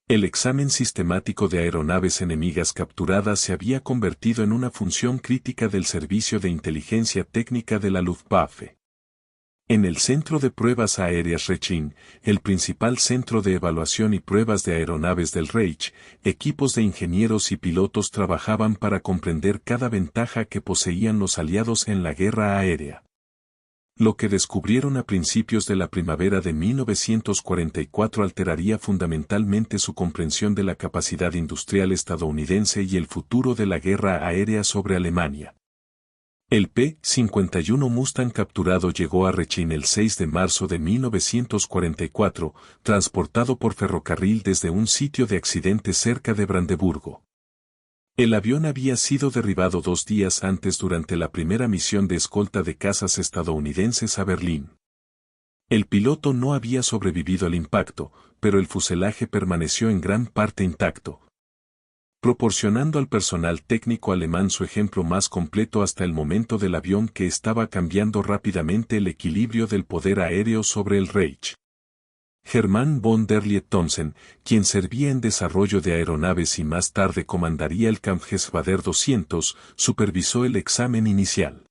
El examen sistemático de aeronaves enemigas capturadas se había convertido en una función crítica del Servicio de Inteligencia Técnica de la Luftwaffe. En el Centro de Pruebas Aéreas Rechin, el principal centro de evaluación y pruebas de aeronaves del Reich, equipos de ingenieros y pilotos trabajaban para comprender cada ventaja que poseían los aliados en la guerra aérea. Lo que descubrieron a principios de la primavera de 1944 alteraría fundamentalmente su comprensión de la capacidad industrial estadounidense y el futuro de la guerra aérea sobre Alemania. El P-51 Mustang capturado llegó a Rechin el 6 de marzo de 1944, transportado por ferrocarril desde un sitio de accidente cerca de Brandeburgo. El avión había sido derribado 2 días antes durante la primera misión de escolta de cazas estadounidenses a Berlín. El piloto no había sobrevivido al impacto, pero el fuselaje permaneció en gran parte intacto, proporcionando al personal técnico alemán su ejemplo más completo hasta el momento del avión que estaba cambiando rápidamente el equilibrio del poder aéreo sobre el Reich. Hermann von der Lieth-Thomsen, quien servía en desarrollo de aeronaves y más tarde comandaría el Kampfgeschwader 200, supervisó el examen inicial.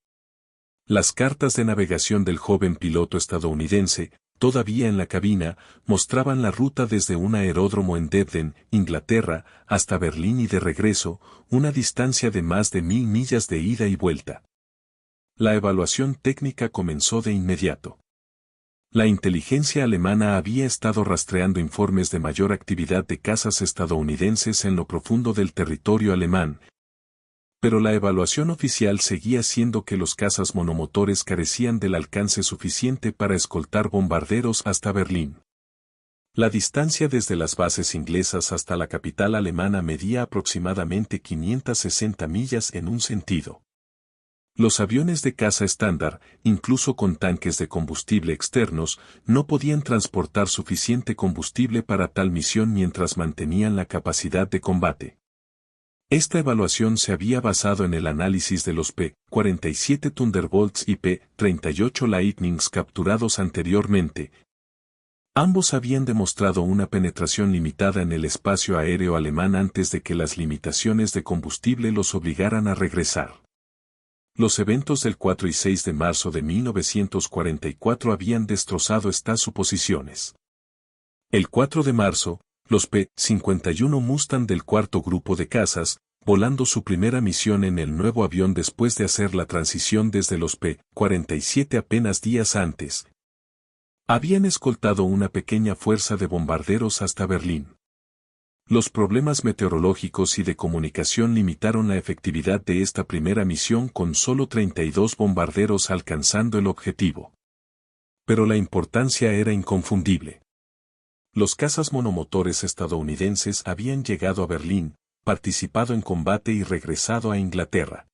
Las cartas de navegación del joven piloto estadounidense, todavía en la cabina, mostraban la ruta desde un aeródromo en Debden, Inglaterra, hasta Berlín y de regreso, una distancia de más de 1000 millas de ida y vuelta. La evaluación técnica comenzó de inmediato. La inteligencia alemana había estado rastreando informes de mayor actividad de cazas estadounidenses en lo profundo del territorio alemán, pero la evaluación oficial seguía siendo que los cazas monomotores carecían del alcance suficiente para escoltar bombarderos hasta Berlín. La distancia desde las bases inglesas hasta la capital alemana medía aproximadamente 560 millas en un sentido. Los aviones de caza estándar, incluso con tanques de combustible externos, no podían transportar suficiente combustible para tal misión mientras mantenían la capacidad de combate. Esta evaluación se había basado en el análisis de los P-47 Thunderbolts y P-38 Lightnings capturados anteriormente. Ambos habían demostrado una penetración limitada en el espacio aéreo alemán antes de que las limitaciones de combustible los obligaran a regresar. Los eventos del 4 y 6 de marzo de 1944 habían destrozado estas suposiciones. El 4 de marzo, los P-51 Mustang del cuarto grupo de cazas, volando su primera misión en el nuevo avión después de hacer la transición desde los P-47 apenas días antes, habían escoltado una pequeña fuerza de bombarderos hasta Berlín. Los problemas meteorológicos y de comunicación limitaron la efectividad de esta primera misión con solo 32 bombarderos alcanzando el objetivo. Pero la importancia era inconfundible. Los cazas monomotores estadounidenses habían llegado a Berlín, participado en combate y regresado a Inglaterra.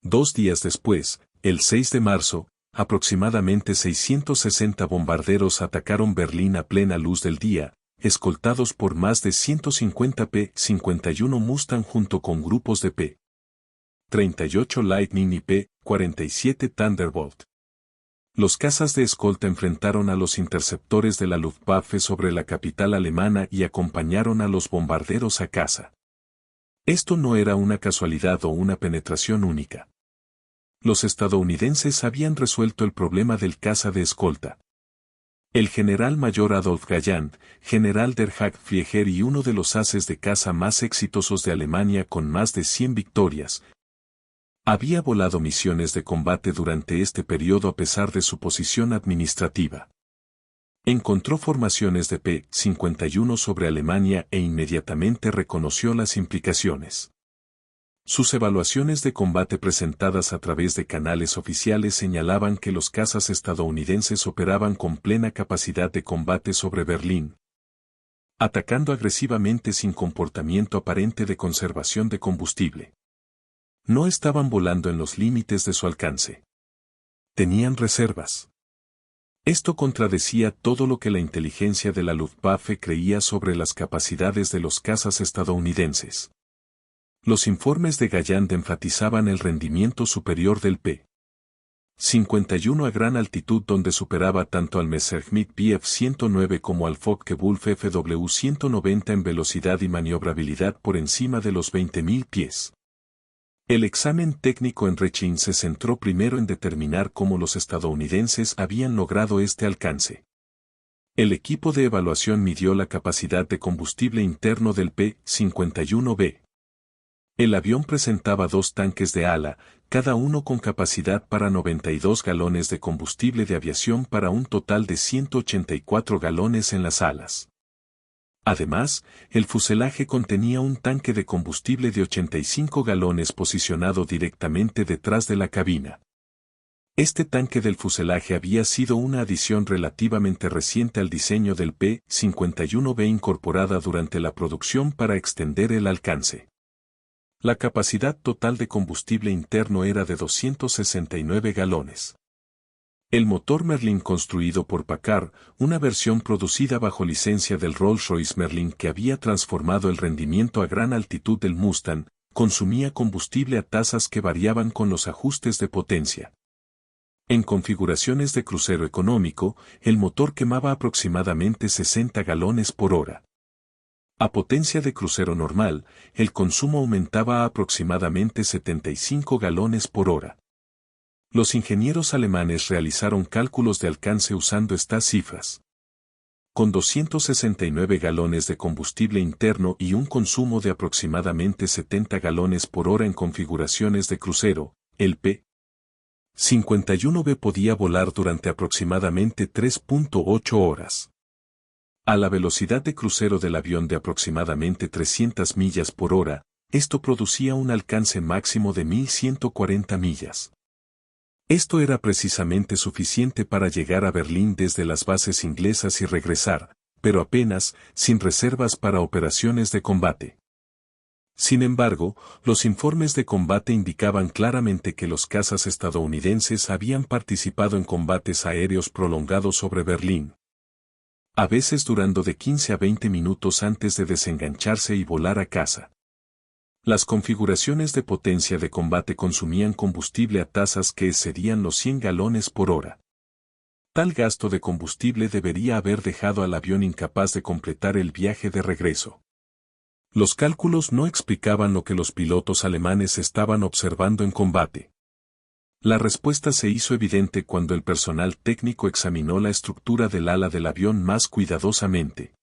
2 días después, el 6 de marzo, aproximadamente 660 bombarderos atacaron Berlín a plena luz del día, escoltados por más de 150 P-51 Mustang junto con grupos de P-38 Lightning y P-47 Thunderbolt. Los cazas de escolta enfrentaron a los interceptores de la Luftwaffe sobre la capital alemana y acompañaron a los bombarderos a caza. Esto no era una casualidad o una penetración única. Los estadounidenses habían resuelto el problema del caza de escolta. El general mayor Adolf Galland, general der Jagdflieger y uno de los haces de caza más exitosos de Alemania con más de 100 victorias, había volado misiones de combate durante este periodo a pesar de su posición administrativa. Encontró formaciones de P-51 sobre Alemania e inmediatamente reconoció las implicaciones. Sus evaluaciones de combate presentadas a través de canales oficiales señalaban que los cazas estadounidenses operaban con plena capacidad de combate sobre Berlín, atacando agresivamente sin comportamiento aparente de conservación de combustible. No estaban volando en los límites de su alcance. Tenían reservas. Esto contradecía todo lo que la inteligencia de la Luftwaffe creía sobre las capacidades de los cazas estadounidenses. Los informes de Galland enfatizaban el rendimiento superior del 51 a gran altitud donde superaba tanto al Messerschmitt Bf 109 como al Focke-Wulf FW 190 en velocidad y maniobrabilidad por encima de los 20.000 pies. El examen técnico en Rechin se centró primero en determinar cómo los estadounidenses habían logrado este alcance. El equipo de evaluación midió la capacidad de combustible interno del P-51B. El avión presentaba 2 tanques de ala, cada uno con capacidad para 92 galones de combustible de aviación para un total de 184 galones en las alas. Además, el fuselaje contenía un tanque de combustible de 85 galones posicionado directamente detrás de la cabina. Este tanque del fuselaje había sido una adición relativamente reciente al diseño del P-51B incorporada durante la producción para extender el alcance. La capacidad total de combustible interno era de 269 galones. El motor Merlin construido por Packard, una versión producida bajo licencia del Rolls-Royce Merlin que había transformado el rendimiento a gran altitud del Mustang, consumía combustible a tasas que variaban con los ajustes de potencia. En configuraciones de crucero económico, el motor quemaba aproximadamente 60 galones por hora. A potencia de crucero normal, el consumo aumentaba a aproximadamente 75 galones por hora. Los ingenieros alemanes realizaron cálculos de alcance usando estas cifras. Con 269 galones de combustible interno y un consumo de aproximadamente 70 galones por hora en configuraciones de crucero, el P-51B podía volar durante aproximadamente 3.8 horas. A la velocidad de crucero del avión de aproximadamente 300 millas por hora, esto producía un alcance máximo de 1.140 millas. Esto era precisamente suficiente para llegar a Berlín desde las bases inglesas y regresar, pero apenas, sin reservas para operaciones de combate. Sin embargo, los informes de combate indicaban claramente que los cazas estadounidenses habían participado en combates aéreos prolongados sobre Berlín, a veces durando de 15 a 20 minutos antes de desengancharse y volar a casa. Las configuraciones de potencia de combate consumían combustible a tasas que excedían los 100 galones por hora. Tal gasto de combustible debería haber dejado al avión incapaz de completar el viaje de regreso. Los cálculos no explicaban lo que los pilotos alemanes estaban observando en combate. La respuesta se hizo evidente cuando el personal técnico examinó la estructura del ala del avión más cuidadosamente.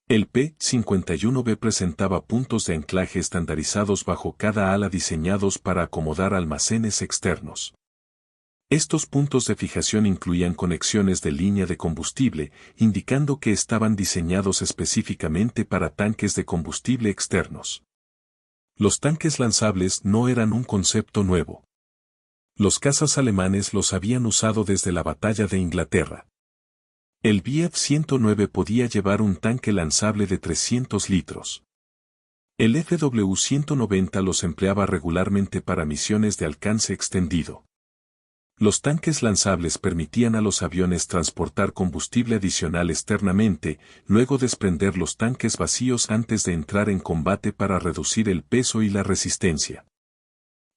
El P-51B presentaba puntos de anclaje estandarizados bajo cada ala diseñados para acomodar almacenes externos. Estos puntos de fijación incluían conexiones de línea de combustible, indicando que estaban diseñados específicamente para tanques de combustible externos. Los tanques lanzables no eran un concepto nuevo. Los cazas alemanes los habían usado desde la Batalla de Inglaterra. El Bf 109 podía llevar un tanque lanzable de 300 litros. El FW 190 los empleaba regularmente para misiones de alcance extendido. Los tanques lanzables permitían a los aviones transportar combustible adicional externamente, luego desprender los tanques vacíos antes de entrar en combate para reducir el peso y la resistencia.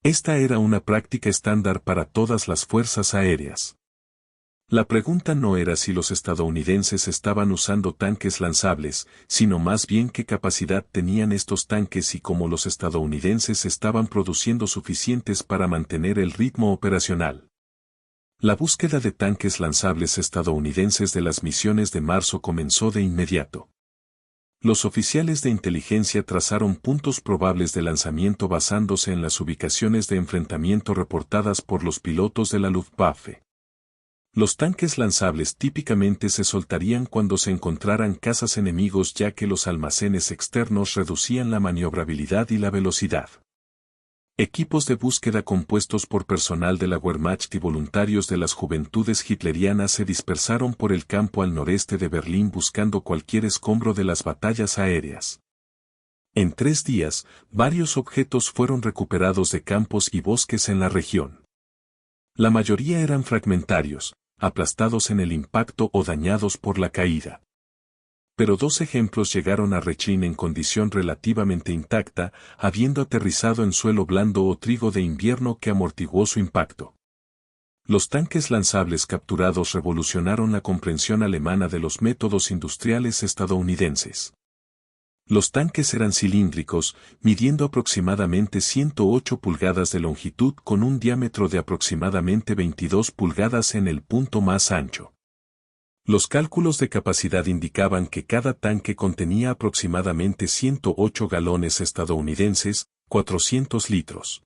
Esta era una práctica estándar para todas las fuerzas aéreas. La pregunta no era si los estadounidenses estaban usando tanques lanzables, sino más bien qué capacidad tenían estos tanques y cómo los estadounidenses estaban produciendo suficientes para mantener el ritmo operacional. La búsqueda de tanques lanzables estadounidenses de las misiones de marzo comenzó de inmediato. Los oficiales de inteligencia trazaron puntos probables de lanzamiento basándose en las ubicaciones de enfrentamiento reportadas por los pilotos de la Luftwaffe. Los tanques lanzables típicamente se soltarían cuando se encontraran cazas enemigos ya que los almacenes externos reducían la maniobrabilidad y la velocidad. Equipos de búsqueda compuestos por personal de la Wehrmacht y voluntarios de las juventudes hitlerianas se dispersaron por el campo al noreste de Berlín buscando cualquier escombro de las batallas aéreas. En 3 días, varios objetos fueron recuperados de campos y bosques en la región. La mayoría eran fragmentarios, aplastados en el impacto o dañados por la caída. Pero 2 ejemplos llegaron a Rechin en condición relativamente intacta, habiendo aterrizado en suelo blando o trigo de invierno que amortiguó su impacto. Los tanques lanzables capturados revolucionaron la comprensión alemana de los métodos industriales estadounidenses. Los tanques eran cilíndricos, midiendo aproximadamente 108 pulgadas de longitud con un diámetro de aproximadamente 22 pulgadas en el punto más ancho. Los cálculos de capacidad indicaban que cada tanque contenía aproximadamente 108 galones estadounidenses, 400 litros.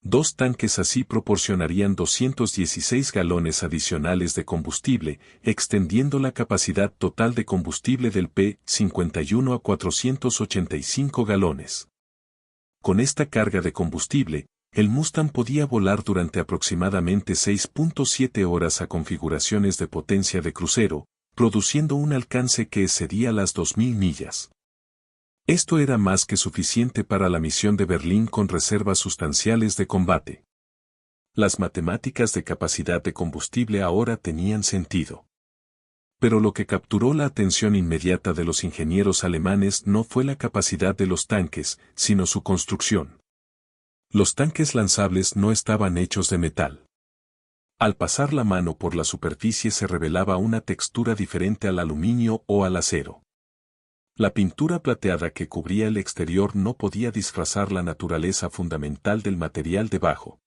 Dos tanques así proporcionarían 216 galones adicionales de combustible, extendiendo la capacidad total de combustible del P-51 a 485 galones. Con esta carga de combustible, el Mustang podía volar durante aproximadamente 6.7 horas a configuraciones de potencia de crucero, produciendo un alcance que excedía las 2.000 millas. Esto era más que suficiente para la misión de Berlín con reservas sustanciales de combate. Las matemáticas de capacidad de combustible ahora tenían sentido. Pero lo que capturó la atención inmediata de los ingenieros alemanes no fue la capacidad de los tanques, sino su construcción. Los tanques lanzables no estaban hechos de metal. Al pasar la mano por la superficie se revelaba una textura diferente al aluminio o al acero. La pintura plateada que cubría el exterior no podía disfrazar la naturaleza fundamental del material debajo.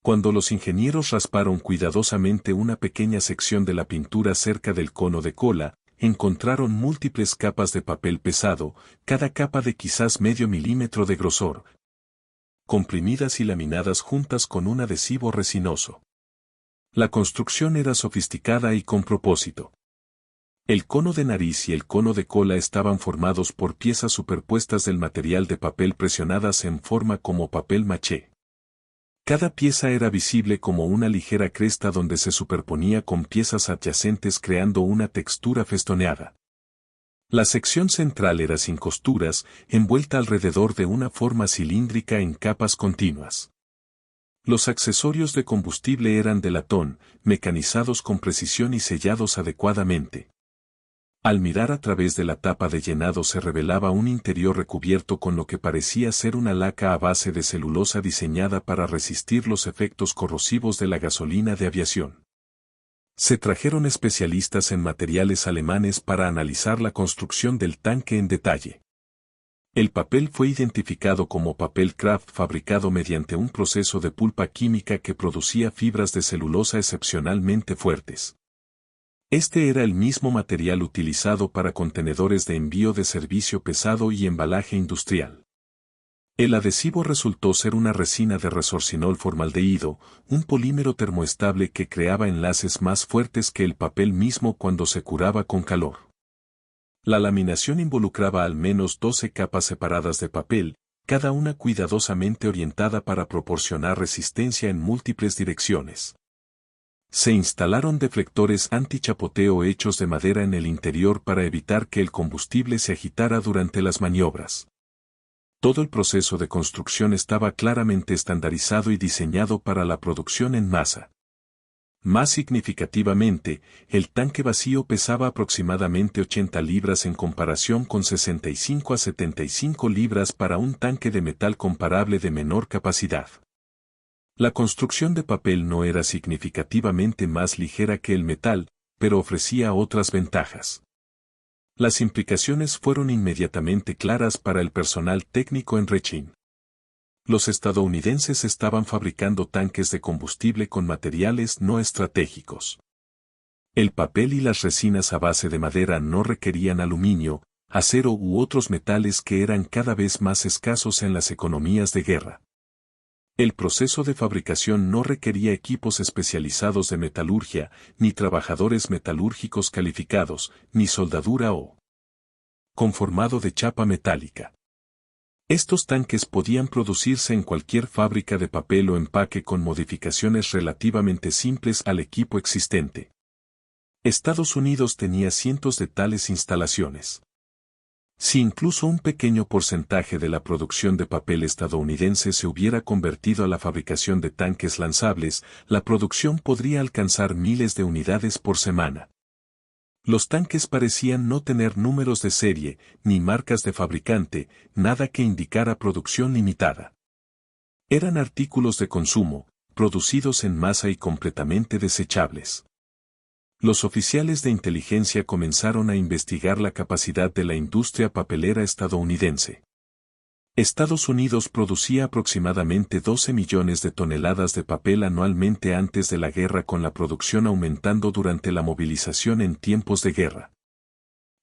Cuando los ingenieros rasparon cuidadosamente una pequeña sección de la pintura cerca del cono de cola, encontraron múltiples capas de papel pesado, cada capa de quizás medio milímetro de grosor, comprimidas y laminadas juntas con un adhesivo resinoso. La construcción era sofisticada y con propósito. El cono de nariz y el cono de cola estaban formados por piezas superpuestas del material de papel presionadas en forma como papel maché. Cada pieza era visible como una ligera cresta donde se superponía con piezas adyacentes creando una textura festoneada. La sección central era sin costuras, envuelta alrededor de una forma cilíndrica en capas continuas. Los accesorios de combustible eran de latón, mecanizados con precisión y sellados adecuadamente. Al mirar a través de la tapa de llenado se revelaba un interior recubierto con lo que parecía ser una laca a base de celulosa diseñada para resistir los efectos corrosivos de la gasolina de aviación. Se trajeron especialistas en materiales alemanes para analizar la construcción del tanque en detalle. El papel fue identificado como papel Kraft fabricado mediante un proceso de pulpa química que producía fibras de celulosa excepcionalmente fuertes. Este era el mismo material utilizado para contenedores de envío de servicio pesado y embalaje industrial. El adhesivo resultó ser una resina de resorcinol formaldehído, un polímero termoestable que creaba enlaces más fuertes que el papel mismo cuando se curaba con calor. La laminación involucraba al menos 12 capas separadas de papel, cada una cuidadosamente orientada para proporcionar resistencia en múltiples direcciones. Se instalaron deflectores antichapoteo hechos de madera en el interior para evitar que el combustible se agitara durante las maniobras. Todo el proceso de construcción estaba claramente estandarizado y diseñado para la producción en masa. Más significativamente, el tanque vacío pesaba aproximadamente 80 libras en comparación con 65 a 75 libras para un tanque de metal comparable de menor capacidad. La construcción de papel no era significativamente más ligera que el metal, pero ofrecía otras ventajas. Las implicaciones fueron inmediatamente claras para el personal técnico en Rechin. Los estadounidenses estaban fabricando tanques de combustible con materiales no estratégicos. El papel y las resinas a base de madera no requerían aluminio, acero u otros metales que eran cada vez más escasos en las economías de guerra. El proceso de fabricación no requería equipos especializados de metalurgia, ni trabajadores metalúrgicos calificados, ni soldadura o conformado de chapa metálica. Estos tanques podían producirse en cualquier fábrica de papel o empaque con modificaciones relativamente simples al equipo existente. Estados Unidos tenía cientos de tales instalaciones. Si incluso un pequeño porcentaje de la producción de papel estadounidense se hubiera convertido a la fabricación de tanques lanzables, la producción podría alcanzar miles de unidades por semana. Los tanques parecían no tener números de serie, ni marcas de fabricante, nada que indicara producción limitada. Eran artículos de consumo, producidos en masa y completamente desechables. Los oficiales de inteligencia comenzaron a investigar la capacidad de la industria papelera estadounidense. Estados Unidos producía aproximadamente 12 millones de toneladas de papel anualmente antes de la guerra, con la producción aumentando durante la movilización en tiempos de guerra.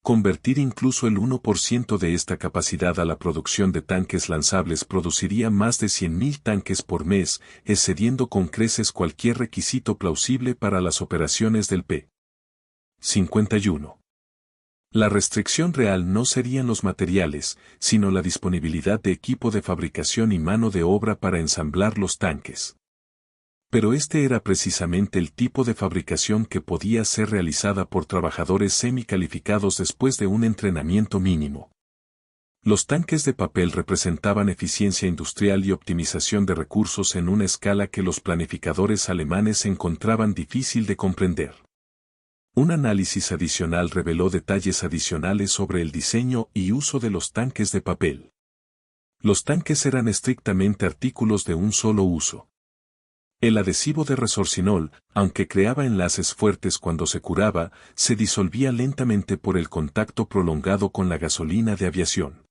Convertir incluso el 1% de esta capacidad a la producción de tanques lanzables produciría más de 100.000 tanques por mes, excediendo con creces cualquier requisito plausible para las operaciones del P-51. La restricción real no serían los materiales, sino la disponibilidad de equipo de fabricación y mano de obra para ensamblar los tanques. Pero este era precisamente el tipo de fabricación que podía ser realizada por trabajadores semicalificados después de un entrenamiento mínimo. Los tanques de papel representaban eficiencia industrial y optimización de recursos en una escala que los planificadores alemanes encontraban difícil de comprender. Un análisis adicional reveló detalles adicionales sobre el diseño y uso de los tanques de papel. Los tanques eran estrictamente artículos de un solo uso. El adhesivo de resorcinol, aunque creaba enlaces fuertes cuando se curaba, se disolvía lentamente por el contacto prolongado con la gasolina de aviación.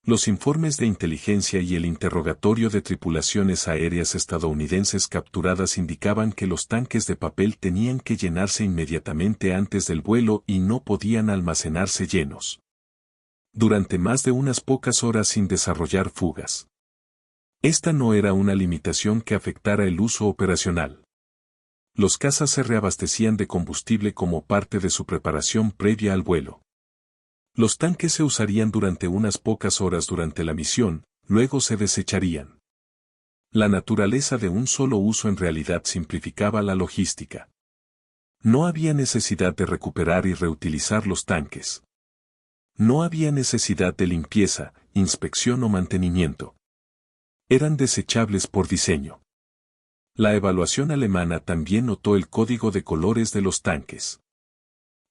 Los informes de inteligencia y el interrogatorio de tripulaciones aéreas estadounidenses capturadas indicaban que los tanques de papel tenían que llenarse inmediatamente antes del vuelo y no podían almacenarse llenos durante más de unas pocas horas sin desarrollar fugas. Esta no era una limitación que afectara el uso operacional. Los cazas se reabastecían de combustible como parte de su preparación previa al vuelo. Los tanques se usarían durante unas pocas horas durante la misión, luego se desecharían. La naturaleza de un solo uso en realidad simplificaba la logística. No había necesidad de recuperar y reutilizar los tanques. No había necesidad de limpieza, inspección o mantenimiento. Eran desechables por diseño. La evaluación alemana también notó el código de colores de los tanques.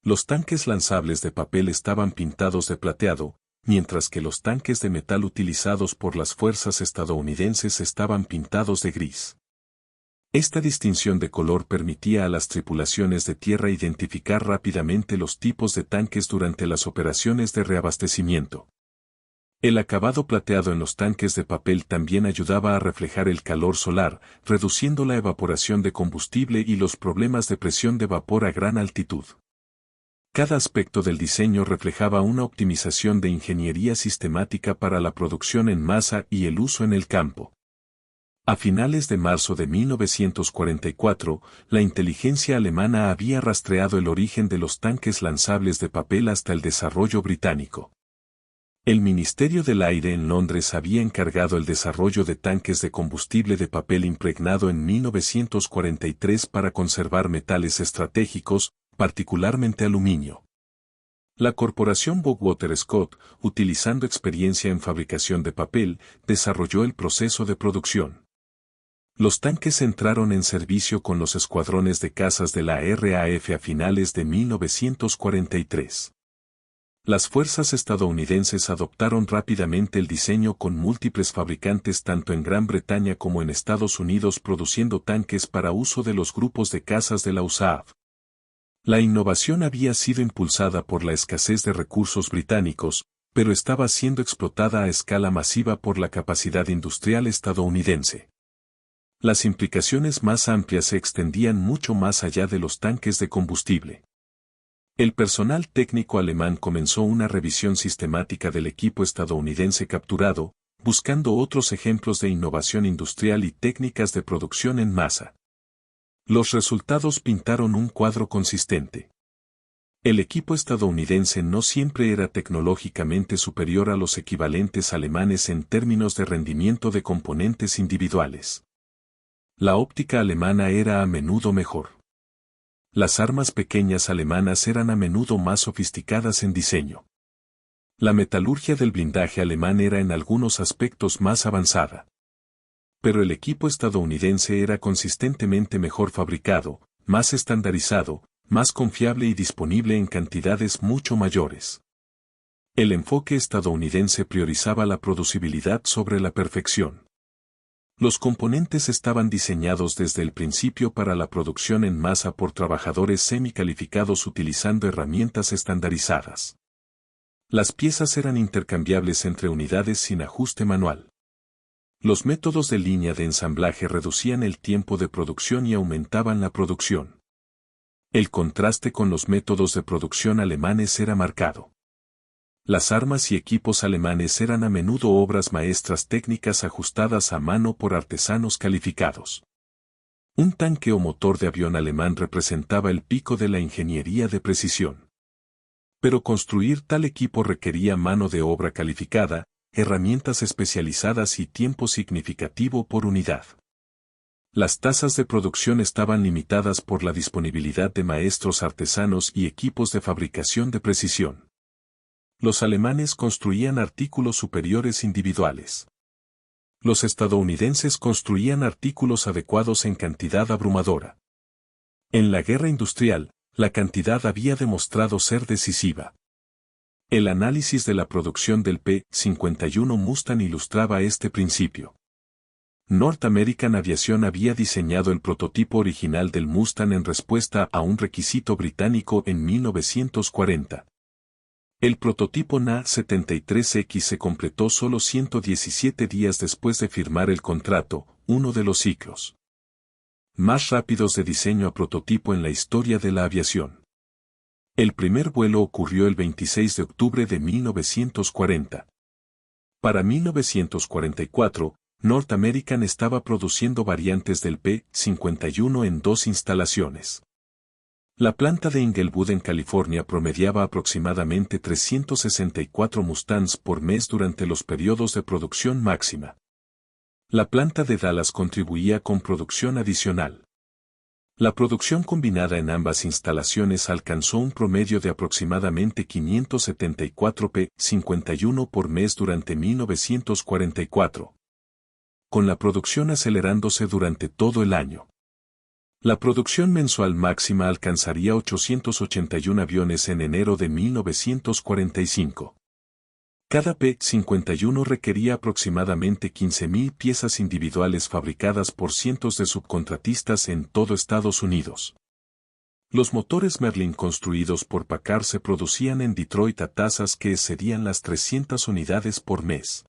Los tanques lanzables de papel estaban pintados de plateado, mientras que los tanques de metal utilizados por las fuerzas estadounidenses estaban pintados de gris. Esta distinción de color permitía a las tripulaciones de tierra identificar rápidamente los tipos de tanques durante las operaciones de reabastecimiento. El acabado plateado en los tanques de papel también ayudaba a reflejar el calor solar, reduciendo la evaporación de combustible y los problemas de presión de vapor a gran altitud. Cada aspecto del diseño reflejaba una optimización de ingeniería sistemática para la producción en masa y el uso en el campo. A finales de marzo de 1944, la inteligencia alemana había rastreado el origen de los tanques lanzables de papel hasta el desarrollo británico. El Ministerio del Aire en Londres había encargado el desarrollo de tanques de combustible de papel impregnado en 1943 para conservar metales estratégicos, particularmente aluminio. La corporación Bockwater Scott, utilizando experiencia en fabricación de papel, desarrolló el proceso de producción. Los tanques entraron en servicio con los escuadrones de cazas de la RAF a finales de 1943. Las fuerzas estadounidenses adoptaron rápidamente el diseño con múltiples fabricantes tanto en Gran Bretaña como en Estados Unidos, produciendo tanques para uso de los grupos de cazas de la USAF. La innovación había sido impulsada por la escasez de recursos británicos, pero estaba siendo explotada a escala masiva por la capacidad industrial estadounidense. Las implicaciones más amplias se extendían mucho más allá de los tanques de combustible. El personal técnico alemán comenzó una revisión sistemática del equipo estadounidense capturado, buscando otros ejemplos de innovación industrial y técnicas de producción en masa. Los resultados pintaron un cuadro consistente. El equipo estadounidense no siempre era tecnológicamente superior a los equivalentes alemanes en términos de rendimiento de componentes individuales. La óptica alemana era a menudo mejor. Las armas pequeñas alemanas eran a menudo más sofisticadas en diseño. La metalurgia del blindaje alemán era en algunos aspectos más avanzada. Pero el equipo estadounidense era consistentemente mejor fabricado, más estandarizado, más confiable y disponible en cantidades mucho mayores. El enfoque estadounidense priorizaba la producibilidad sobre la perfección. Los componentes estaban diseñados desde el principio para la producción en masa por trabajadores semi-calificados utilizando herramientas estandarizadas. Las piezas eran intercambiables entre unidades sin ajuste manual. Los métodos de línea de ensamblaje reducían el tiempo de producción y aumentaban la producción. El contraste con los métodos de producción alemanes era marcado. Las armas y equipos alemanes eran a menudo obras maestras técnicas ajustadas a mano por artesanos calificados. Un tanque o motor de avión alemán representaba el pico de la ingeniería de precisión. Pero construir tal equipo requería mano de obra calificada, herramientas especializadas y tiempo significativo por unidad. Las tasas de producción estaban limitadas por la disponibilidad de maestros artesanos y equipos de fabricación de precisión. Los alemanes construían artículos superiores individuales. Los estadounidenses construían artículos adecuados en cantidad abrumadora. En la guerra industrial, la cantidad había demostrado ser decisiva. El análisis de la producción del P-51 Mustang ilustraba este principio. North American Aviation había diseñado el prototipo original del Mustang en respuesta a un requisito británico en 1940. El prototipo NA-73X se completó solo 117 días después de firmar el contrato, uno de los ciclos más rápidos de diseño a prototipo en la historia de la aviación. El primer vuelo ocurrió el 26 de octubre de 1940. Para 1944, North American estaba produciendo variantes del P-51 en 2 instalaciones. La planta de Inglewood en California promediaba aproximadamente 364 Mustangs por mes durante los periodos de producción máxima. La planta de Dallas contribuía con producción adicional. La producción combinada en ambas instalaciones alcanzó un promedio de aproximadamente 574 P-51 por mes durante 1944. Con la producción acelerándose durante todo el año. La producción mensual máxima alcanzaría 881 aviones en enero de 1945. Cada P-51 requería aproximadamente 15.000 piezas individuales fabricadas por cientos de subcontratistas en todo Estados Unidos. Los motores Merlin construidos por Packard se producían en Detroit a tasas que excedían las 300 unidades por mes.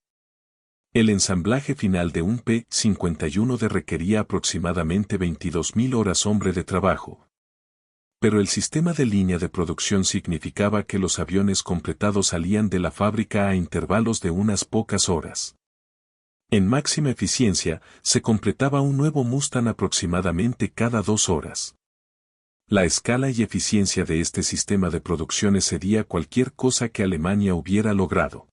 El ensamblaje final de un P-51 requería aproximadamente 22.000 horas hombre de trabajo. Pero el sistema de línea de producción significaba que los aviones completados salían de la fábrica a intervalos de unas pocas horas. En máxima eficiencia, se completaba un nuevo Mustang aproximadamente cada 2 horas. La escala y eficiencia de este sistema de producción excedía cualquier cosa que Alemania hubiera logrado.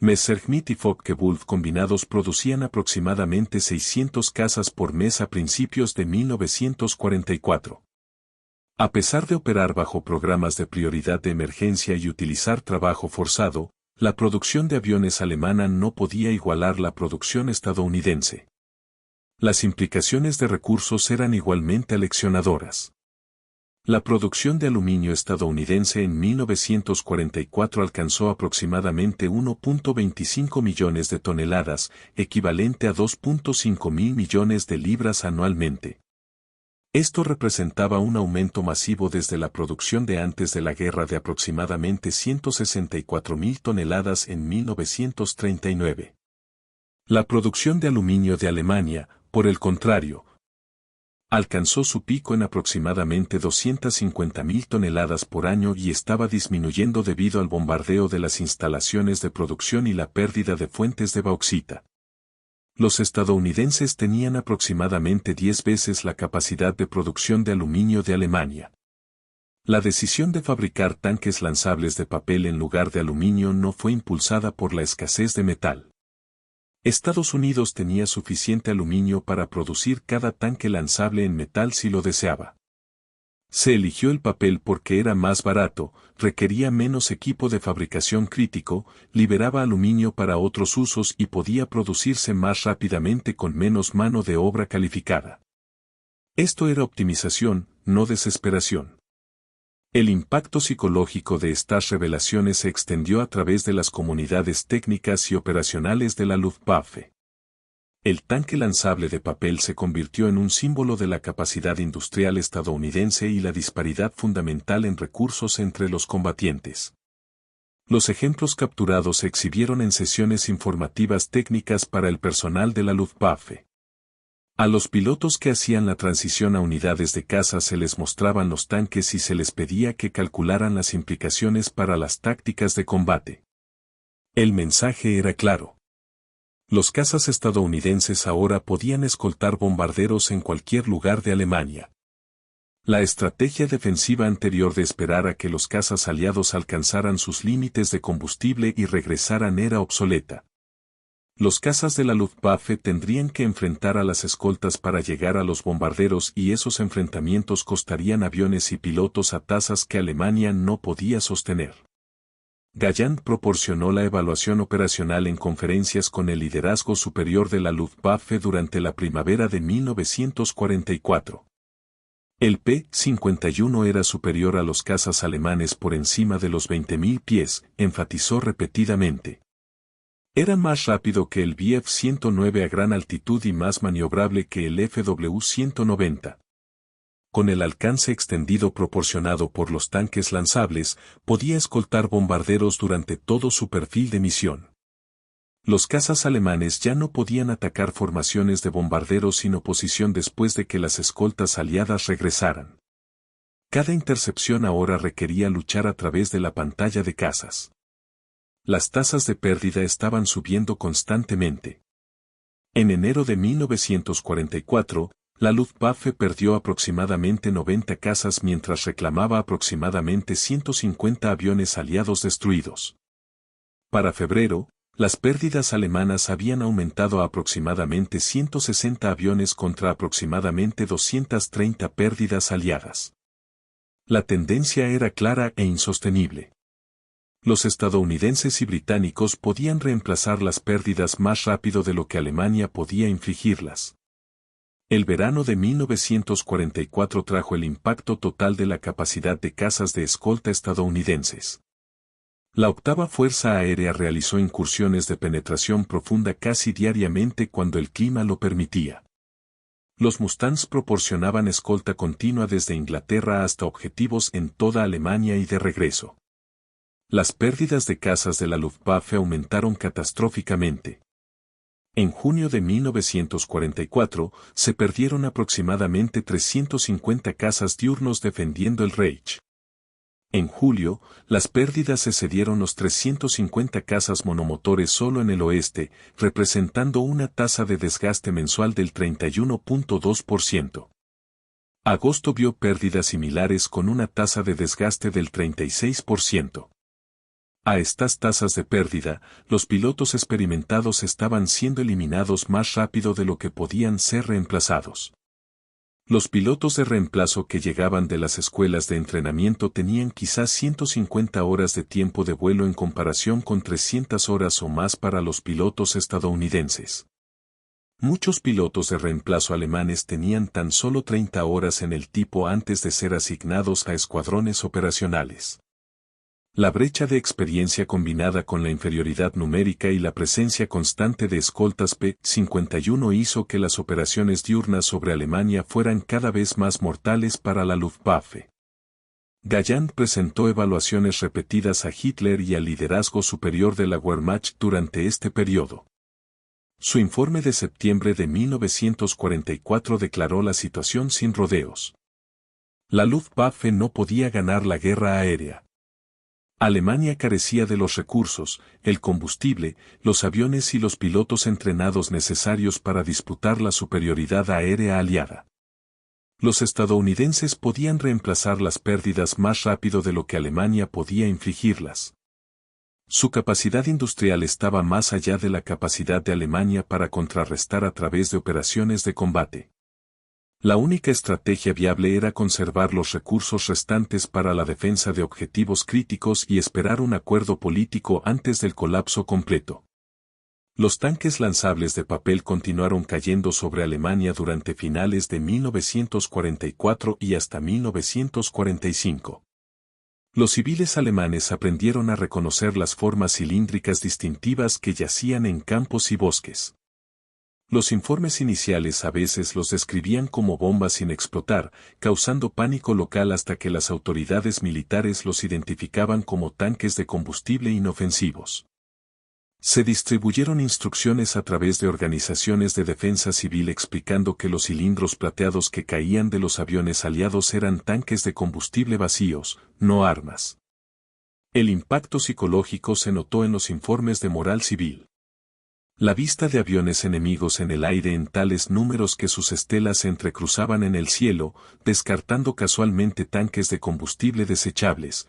Messerschmitt y Focke-Wulf combinados producían aproximadamente 600 casas por mes a principios de 1944. A pesar de operar bajo programas de prioridad de emergencia y utilizar trabajo forzado, la producción de aviones alemana no podía igualar la producción estadounidense. Las implicaciones de recursos eran igualmente aleccionadoras. La producción de aluminio estadounidense en 1944 alcanzó aproximadamente 1.25 millones de toneladas, equivalente a 2.5 mil millones de libras anualmente. Esto representaba un aumento masivo desde la producción de antes de la guerra de aproximadamente 164.000 toneladas en 1939. La producción de aluminio de Alemania, por el contrario, alcanzó su pico en aproximadamente 250.000 toneladas por año y estaba disminuyendo debido al bombardeo de las instalaciones de producción y la pérdida de fuentes de bauxita. Los estadounidenses tenían aproximadamente 10 veces la capacidad de producción de aluminio de Alemania. La decisión de fabricar tanques lanzables de papel en lugar de aluminio no fue impulsada por la escasez de metal. Estados Unidos tenía suficiente aluminio para producir cada tanque lanzable en metal si lo deseaba. Se eligió el papel porque era más barato, requería menos equipo de fabricación crítico, liberaba aluminio para otros usos y podía producirse más rápidamente con menos mano de obra calificada. Esto era optimización, no desesperación. El impacto psicológico de estas revelaciones se extendió a través de las comunidades técnicas y operacionales de la Luftwaffe. El tanque lanzable de papel se convirtió en un símbolo de la capacidad industrial estadounidense y la disparidad fundamental en recursos entre los combatientes. Los ejemplos capturados se exhibieron en sesiones informativas técnicas para el personal de la Luftwaffe. A los pilotos que hacían la transición a unidades de caza se les mostraban los tanques y se les pedía que calcularan las implicaciones para las tácticas de combate. El mensaje era claro. Los cazas estadounidenses ahora podían escoltar bombarderos en cualquier lugar de Alemania. La estrategia defensiva anterior de esperar a que los cazas aliados alcanzaran sus límites de combustible y regresaran era obsoleta. Los cazas de la Luftwaffe tendrían que enfrentar a las escoltas para llegar a los bombarderos y esos enfrentamientos costarían aviones y pilotos a tasas que Alemania no podía sostener. Galland proporcionó la evaluación operacional en conferencias con el liderazgo superior de la Luftwaffe durante la primavera de 1944. El P-51 era superior a los cazas alemanes por encima de los 20.000 pies, enfatizó repetidamente. Era más rápido que el Bf-109 a gran altitud y más maniobrable que el Fw-190. Con el alcance extendido proporcionado por los tanques lanzables, podía escoltar bombarderos durante todo su perfil de misión. Los cazas alemanes ya no podían atacar formaciones de bombarderos sin oposición después de que las escoltas aliadas regresaran. Cada intercepción ahora requería luchar a través de la pantalla de cazas. Las tasas de pérdida estaban subiendo constantemente. En enero de 1944, la Luftwaffe perdió aproximadamente 90 cazas mientras reclamaba aproximadamente 150 aviones aliados destruidos. Para febrero, las pérdidas alemanas habían aumentado a aproximadamente 160 aviones contra aproximadamente 230 pérdidas aliadas. La tendencia era clara e insostenible. Los estadounidenses y británicos podían reemplazar las pérdidas más rápido de lo que Alemania podía infligirlas. El verano de 1944 trajo el impacto total de la capacidad de cazas de escolta estadounidenses. La octava Fuerza Aérea realizó incursiones de penetración profunda casi diariamente cuando el clima lo permitía. Los Mustangs proporcionaban escolta continua desde Inglaterra hasta objetivos en toda Alemania y de regreso. Las pérdidas de cazas de la Luftwaffe aumentaron catastróficamente. En junio de 1944, se perdieron aproximadamente 350 cazas diurnos defendiendo el Reich. En julio, las pérdidas excedieron los 350 cazas monomotores solo en el oeste, representando una tasa de desgaste mensual del 31.2%. Agosto vio pérdidas similares con una tasa de desgaste del 36%. A estas tasas de pérdida, los pilotos experimentados estaban siendo eliminados más rápido de lo que podían ser reemplazados. Los pilotos de reemplazo que llegaban de las escuelas de entrenamiento tenían quizás 150 horas de tiempo de vuelo en comparación con 300 horas o más para los pilotos estadounidenses. Muchos pilotos de reemplazo alemanes tenían tan solo 30 horas en el tipo antes de ser asignados a escuadrones operacionales. La brecha de experiencia combinada con la inferioridad numérica y la presencia constante de escoltas P-51 hizo que las operaciones diurnas sobre Alemania fueran cada vez más mortales para la Luftwaffe. Galland presentó evaluaciones repetidas a Hitler y al liderazgo superior de la Wehrmacht durante este periodo. Su informe de septiembre de 1944 declaró la situación sin rodeos. La Luftwaffe no podía ganar la guerra aérea. Alemania carecía de los recursos, el combustible, los aviones y los pilotos entrenados necesarios para disputar la superioridad aérea aliada. Los estadounidenses podían reemplazar las pérdidas más rápido de lo que Alemania podía infligirlas. Su capacidad industrial estaba más allá de la capacidad de Alemania para contrarrestar a través de operaciones de combate. La única estrategia viable era conservar los recursos restantes para la defensa de objetivos críticos y esperar un acuerdo político antes del colapso completo. Los tanques lanzables de papel continuaron cayendo sobre Alemania durante finales de 1944 y hasta 1945. Los civiles alemanes aprendieron a reconocer las formas cilíndricas distintivas que yacían en campos y bosques. Los informes iniciales a veces los describían como bombas sin explotar, causando pánico local hasta que las autoridades militares los identificaban como tanques de combustible inofensivos. Se distribuyeron instrucciones a través de organizaciones de defensa civil explicando que los cilindros plateados que caían de los aviones aliados eran tanques de combustible vacíos, no armas. El impacto psicológico se notó en los informes de moral civil. La vista de aviones enemigos en el aire en tales números que sus estelas se entrecruzaban en el cielo, descartando casualmente tanques de combustible desechables,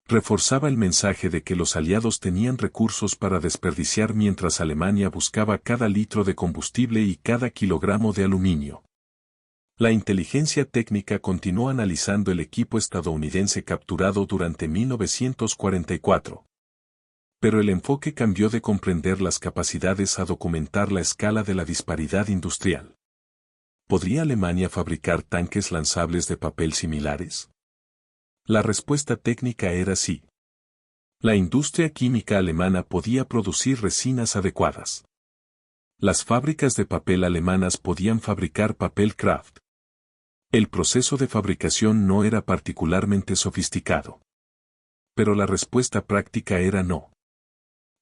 reforzaba el mensaje de que los aliados tenían recursos para desperdiciar mientras Alemania buscaba cada litro de combustible y cada kilogramo de aluminio. La inteligencia técnica continuó analizando el equipo estadounidense capturado durante 1944. Pero el enfoque cambió de comprender las capacidades a documentar la escala de la disparidad industrial. ¿Podría Alemania fabricar tanques lanzables de papel similares? La respuesta técnica era sí. La industria química alemana podía producir resinas adecuadas. Las fábricas de papel alemanas podían fabricar papel Kraft. El proceso de fabricación no era particularmente sofisticado. Pero la respuesta práctica era no.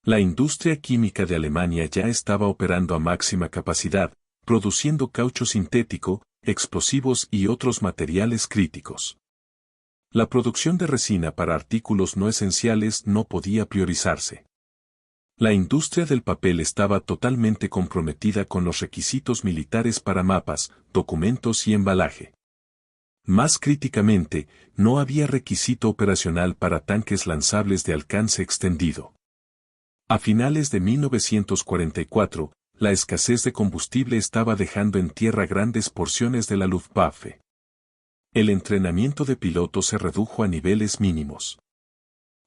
La industria química de Alemania ya estaba operando a máxima capacidad, produciendo caucho sintético, explosivos y otros materiales críticos. La producción de resina para artículos no esenciales no podía priorizarse. La industria del papel estaba totalmente comprometida con los requisitos militares para mapas, documentos y embalaje. Más críticamente, no había requisito operacional para tanques lanzables de alcance extendido. A finales de 1944, la escasez de combustible estaba dejando en tierra grandes porciones de la Luftwaffe. El entrenamiento de pilotos se redujo a niveles mínimos.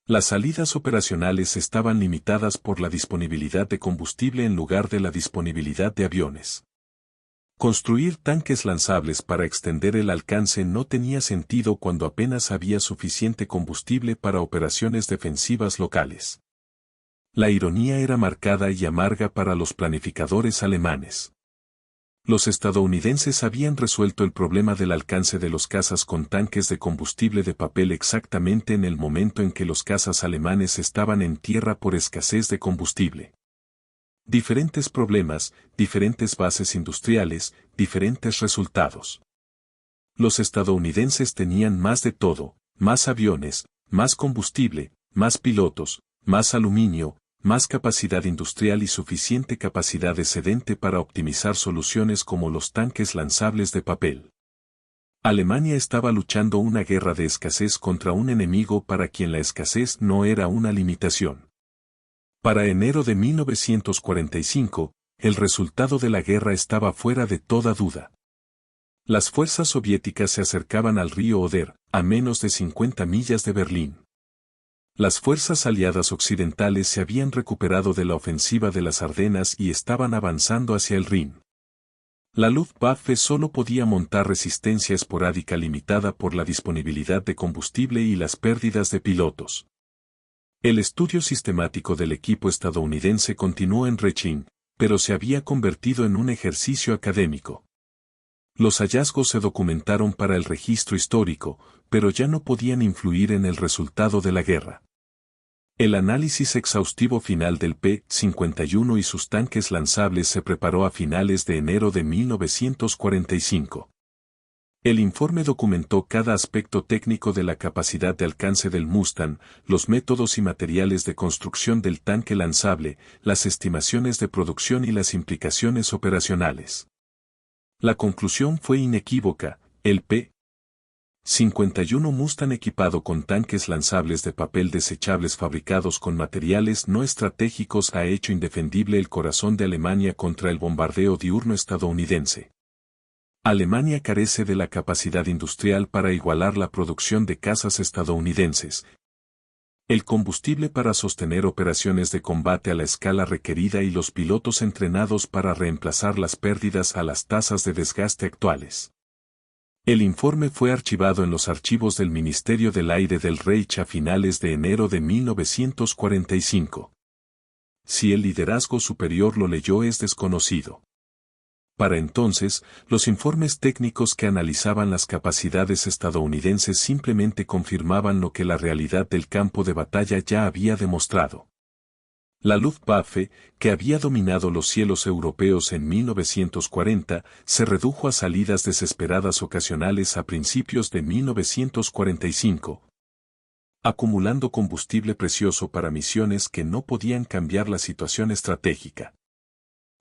Las salidas operacionales estaban limitadas por la disponibilidad de combustible en lugar de la disponibilidad de aviones. Construir tanques lanzables para extender el alcance no tenía sentido cuando apenas había suficiente combustible para operaciones defensivas locales. La ironía era marcada y amarga para los planificadores alemanes. Los estadounidenses habían resuelto el problema del alcance de los cazas con tanques de combustible de papel exactamente en el momento en que los cazas alemanes estaban en tierra por escasez de combustible. Diferentes problemas, diferentes bases industriales, diferentes resultados. Los estadounidenses tenían más de todo, más aviones, más combustible, más pilotos, más aluminio, más capacidad industrial y suficiente capacidad excedente para optimizar soluciones como los tanques lanzables de papel. Alemania estaba luchando una guerra de escasez contra un enemigo para quien la escasez no era una limitación. Para enero de 1945, el resultado de la guerra estaba fuera de toda duda. Las fuerzas soviéticas se acercaban al río Oder, a menos de 50 millas de Berlín. Las fuerzas aliadas occidentales se habían recuperado de la ofensiva de las Ardenas y estaban avanzando hacia el Rin. La Luftwaffe solo podía montar resistencia esporádica limitada por la disponibilidad de combustible y las pérdidas de pilotos. El estudio sistemático del equipo estadounidense continuó en Rechin, pero se había convertido en un ejercicio académico. Los hallazgos se documentaron para el registro histórico, pero ya no podían influir en el resultado de la guerra. El análisis exhaustivo final del P-51 y sus tanques lanzables se preparó a finales de enero de 1945. El informe documentó cada aspecto técnico de la capacidad de alcance del Mustang, los métodos y materiales de construcción del tanque lanzable, las estimaciones de producción y las implicaciones operacionales. La conclusión fue inequívoca: el P-51 Mustang equipado con tanques lanzables de papel desechables fabricados con materiales no estratégicos ha hecho indefendible el corazón de Alemania contra el bombardeo diurno estadounidense. Alemania carece de la capacidad industrial para igualar la producción de cazas estadounidenses, el combustible para sostener operaciones de combate a la escala requerida y los pilotos entrenados para reemplazar las pérdidas a las tasas de desgaste actuales. El informe fue archivado en los archivos del Ministerio del Aire del Reich a finales de enero de 1945. Si el liderazgo superior lo leyó es desconocido. Para entonces, los informes técnicos que analizaban las capacidades estadounidenses simplemente confirmaban lo que la realidad del campo de batalla ya había demostrado. La Luftwaffe, que había dominado los cielos europeos en 1940, se redujo a salidas desesperadas ocasionales a principios de 1945, acumulando combustible precioso para misiones que no podían cambiar la situación estratégica.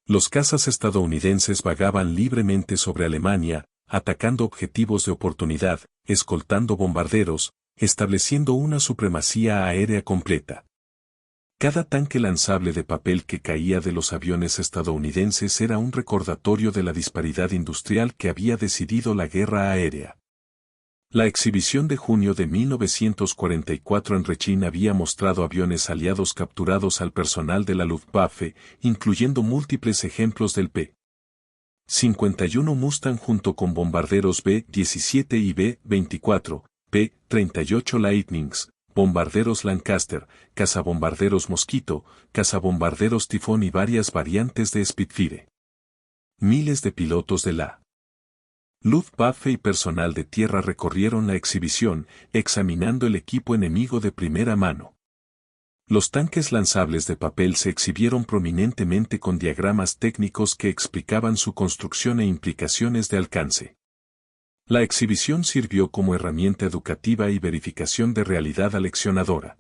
Los cazas estadounidenses vagaban libremente sobre Alemania, atacando objetivos de oportunidad, escoltando bombarderos, estableciendo una supremacía aérea completa. Cada tanque lanzable de papel que caía de los aviones estadounidenses era un recordatorio de la disparidad industrial que había decidido la guerra aérea. La exhibición de junio de 1944 en Rechín había mostrado aviones aliados capturados al personal de la Luftwaffe, incluyendo múltiples ejemplos del P-51 Mustang junto con bombarderos B-17 y B-24, P-38 Lightnings, bombarderos Lancaster, cazabombarderos Mosquito, cazabombarderos Tifón y varias variantes de Spitfire. Miles de pilotos de la Luftwaffe y personal de tierra recorrieron la exhibición, examinando el equipo enemigo de primera mano. Los tanques lanzables de papel se exhibieron prominentemente con diagramas técnicos que explicaban su construcción e implicaciones de alcance. La exhibición sirvió como herramienta educativa y verificación de realidad aleccionadora.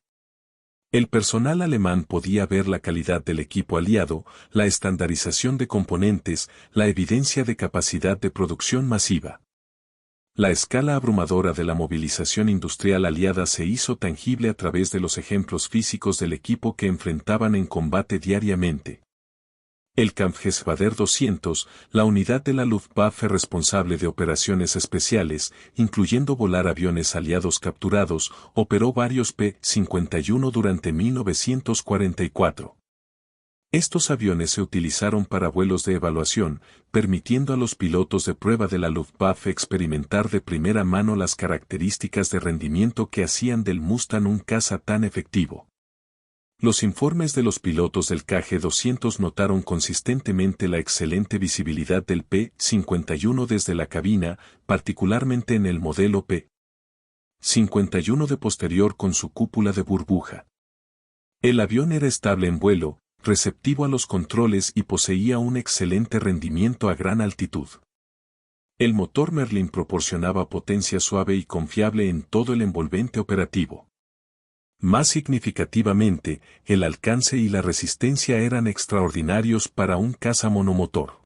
El personal alemán podía ver la calidad del equipo aliado, la estandarización de componentes, la evidencia de capacidad de producción masiva. La escala abrumadora de la movilización industrial aliada se hizo tangible a través de los ejemplos físicos del equipo que enfrentaban en combate diariamente. El Kampfgeschwader 200, la unidad de la Luftwaffe responsable de operaciones especiales, incluyendo volar aviones aliados capturados, operó varios P-51 durante 1944. Estos aviones se utilizaron para vuelos de evaluación, permitiendo a los pilotos de prueba de la Luftwaffe experimentar de primera mano las características de rendimiento que hacían del Mustang un caza tan efectivo. Los informes de los pilotos del KG-200 notaron consistentemente la excelente visibilidad del P-51 desde la cabina, particularmente en el modelo P-51 de posterior con su cúpula de burbuja. El avión era estable en vuelo, receptivo a los controles y poseía un excelente rendimiento a gran altitud. El motor Merlin proporcionaba potencia suave y confiable en todo el envolvente operativo. Más significativamente, el alcance y la resistencia eran extraordinarios para un caza monomotor.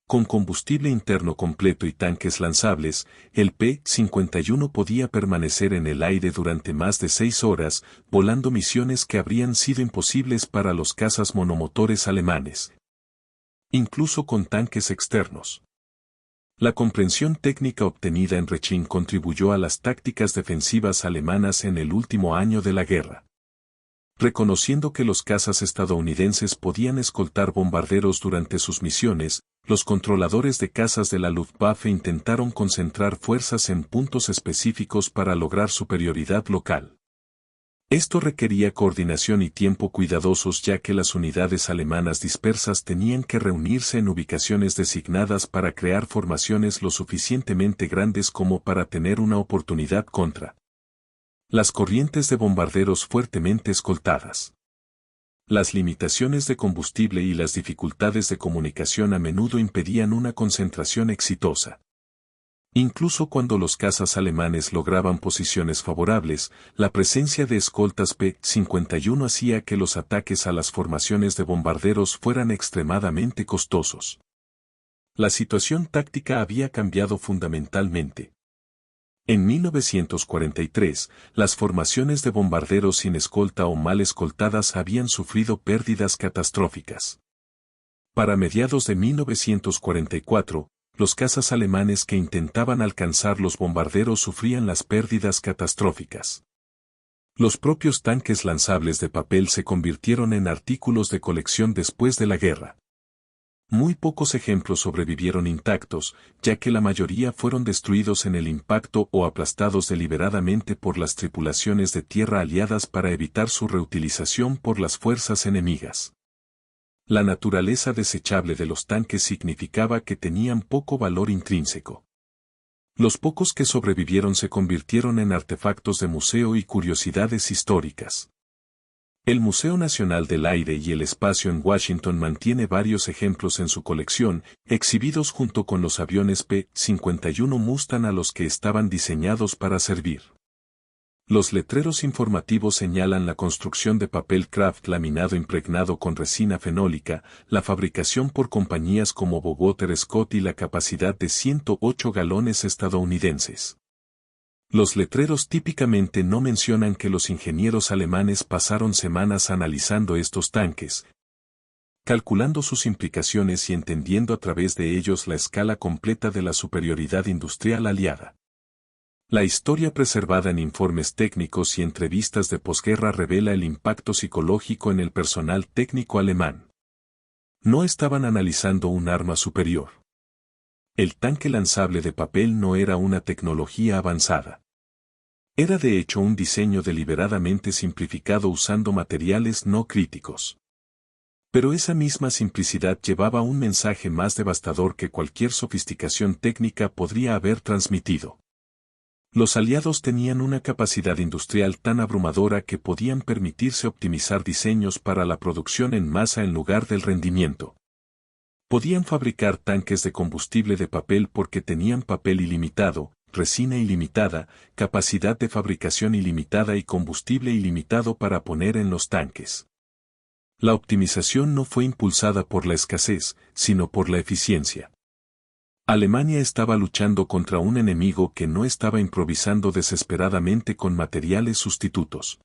Con combustible interno completo y tanques lanzables, el P-51 podía permanecer en el aire durante más de 6 horas, volando misiones que habrían sido imposibles para los cazas monomotores alemanes. Incluso con tanques externos. La comprensión técnica obtenida en Rechín contribuyó a las tácticas defensivas alemanas en el último año de la guerra. Reconociendo que los cazas estadounidenses podían escoltar bombarderos durante sus misiones, los controladores de cazas de la Luftwaffe intentaron concentrar fuerzas en puntos específicos para lograr superioridad local. Esto requería coordinación y tiempo cuidadosos ya que las unidades alemanas dispersas tenían que reunirse en ubicaciones designadas para crear formaciones lo suficientemente grandes como para tener una oportunidad contra las corrientes de bombarderos fuertemente escoltadas. Las limitaciones de combustible y las dificultades de comunicación a menudo impedían una concentración exitosa. Incluso cuando los cazas alemanes lograban posiciones favorables, la presencia de escoltas P-51 hacía que los ataques a las formaciones de bombarderos fueran extremadamente costosos. La situación táctica había cambiado fundamentalmente. En 1943, las formaciones de bombarderos sin escolta o mal escoltadas habían sufrido pérdidas catastróficas. Para mediados de 1944, los cazas alemanes que intentaban alcanzar los bombarderos sufrían las pérdidas catastróficas. Los propios tanques lanzables de papel se convirtieron en artículos de colección después de la guerra. Muy pocos ejemplos sobrevivieron intactos, ya que la mayoría fueron destruidos en el impacto o aplastados deliberadamente por las tripulaciones de tierra aliadas para evitar su reutilización por las fuerzas enemigas. La naturaleza desechable de los tanques significaba que tenían poco valor intrínseco. Los pocos que sobrevivieron se convirtieron en artefactos de museo y curiosidades históricas. El Museo Nacional del Aire y el Espacio en Washington mantiene varios ejemplos en su colección, exhibidos junto con los aviones P-51 Mustang a los que estaban diseñados para servir. Los letreros informativos señalan la construcción de papel craft laminado impregnado con resina fenólica, la fabricación por compañías como Bowater Scott y la capacidad de 108 galones estadounidenses. Los letreros típicamente no mencionan que los ingenieros alemanes pasaron semanas analizando estos tanques, calculando sus implicaciones y entendiendo a través de ellos la escala completa de la superioridad industrial aliada. La historia preservada en informes técnicos y entrevistas de posguerra revela el impacto psicológico en el personal técnico alemán. No estaban analizando un arma superior. El tanque lanzable de papel no era una tecnología avanzada. Era de hecho un diseño deliberadamente simplificado usando materiales no críticos. Pero esa misma simplicidad llevaba un mensaje más devastador que cualquier sofisticación técnica podría haber transmitido. Los aliados tenían una capacidad industrial tan abrumadora que podían permitirse optimizar diseños para la producción en masa en lugar del rendimiento. Podían fabricar tanques de combustible de papel porque tenían papel ilimitado, resina ilimitada, capacidad de fabricación ilimitada y combustible ilimitado para poner en los tanques. La optimización no fue impulsada por la escasez, sino por la eficiencia. Alemania estaba luchando contra un enemigo que no estaba improvisando desesperadamente con materiales sustitutos.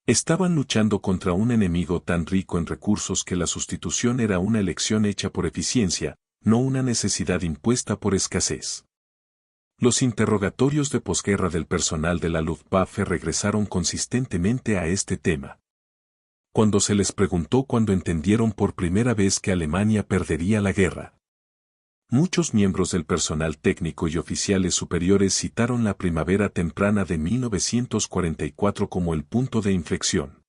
Estaban luchando contra un enemigo tan rico en recursos que la sustitución era una elección hecha por eficiencia, no una necesidad impuesta por escasez. Los interrogatorios de posguerra del personal de la Luftwaffe regresaron consistentemente a este tema. Cuando se les preguntó cuándo entendieron por primera vez que Alemania perdería la guerra. Muchos miembros del personal técnico y oficiales superiores citaron la primavera temprana de 1944 como el punto de inflexión.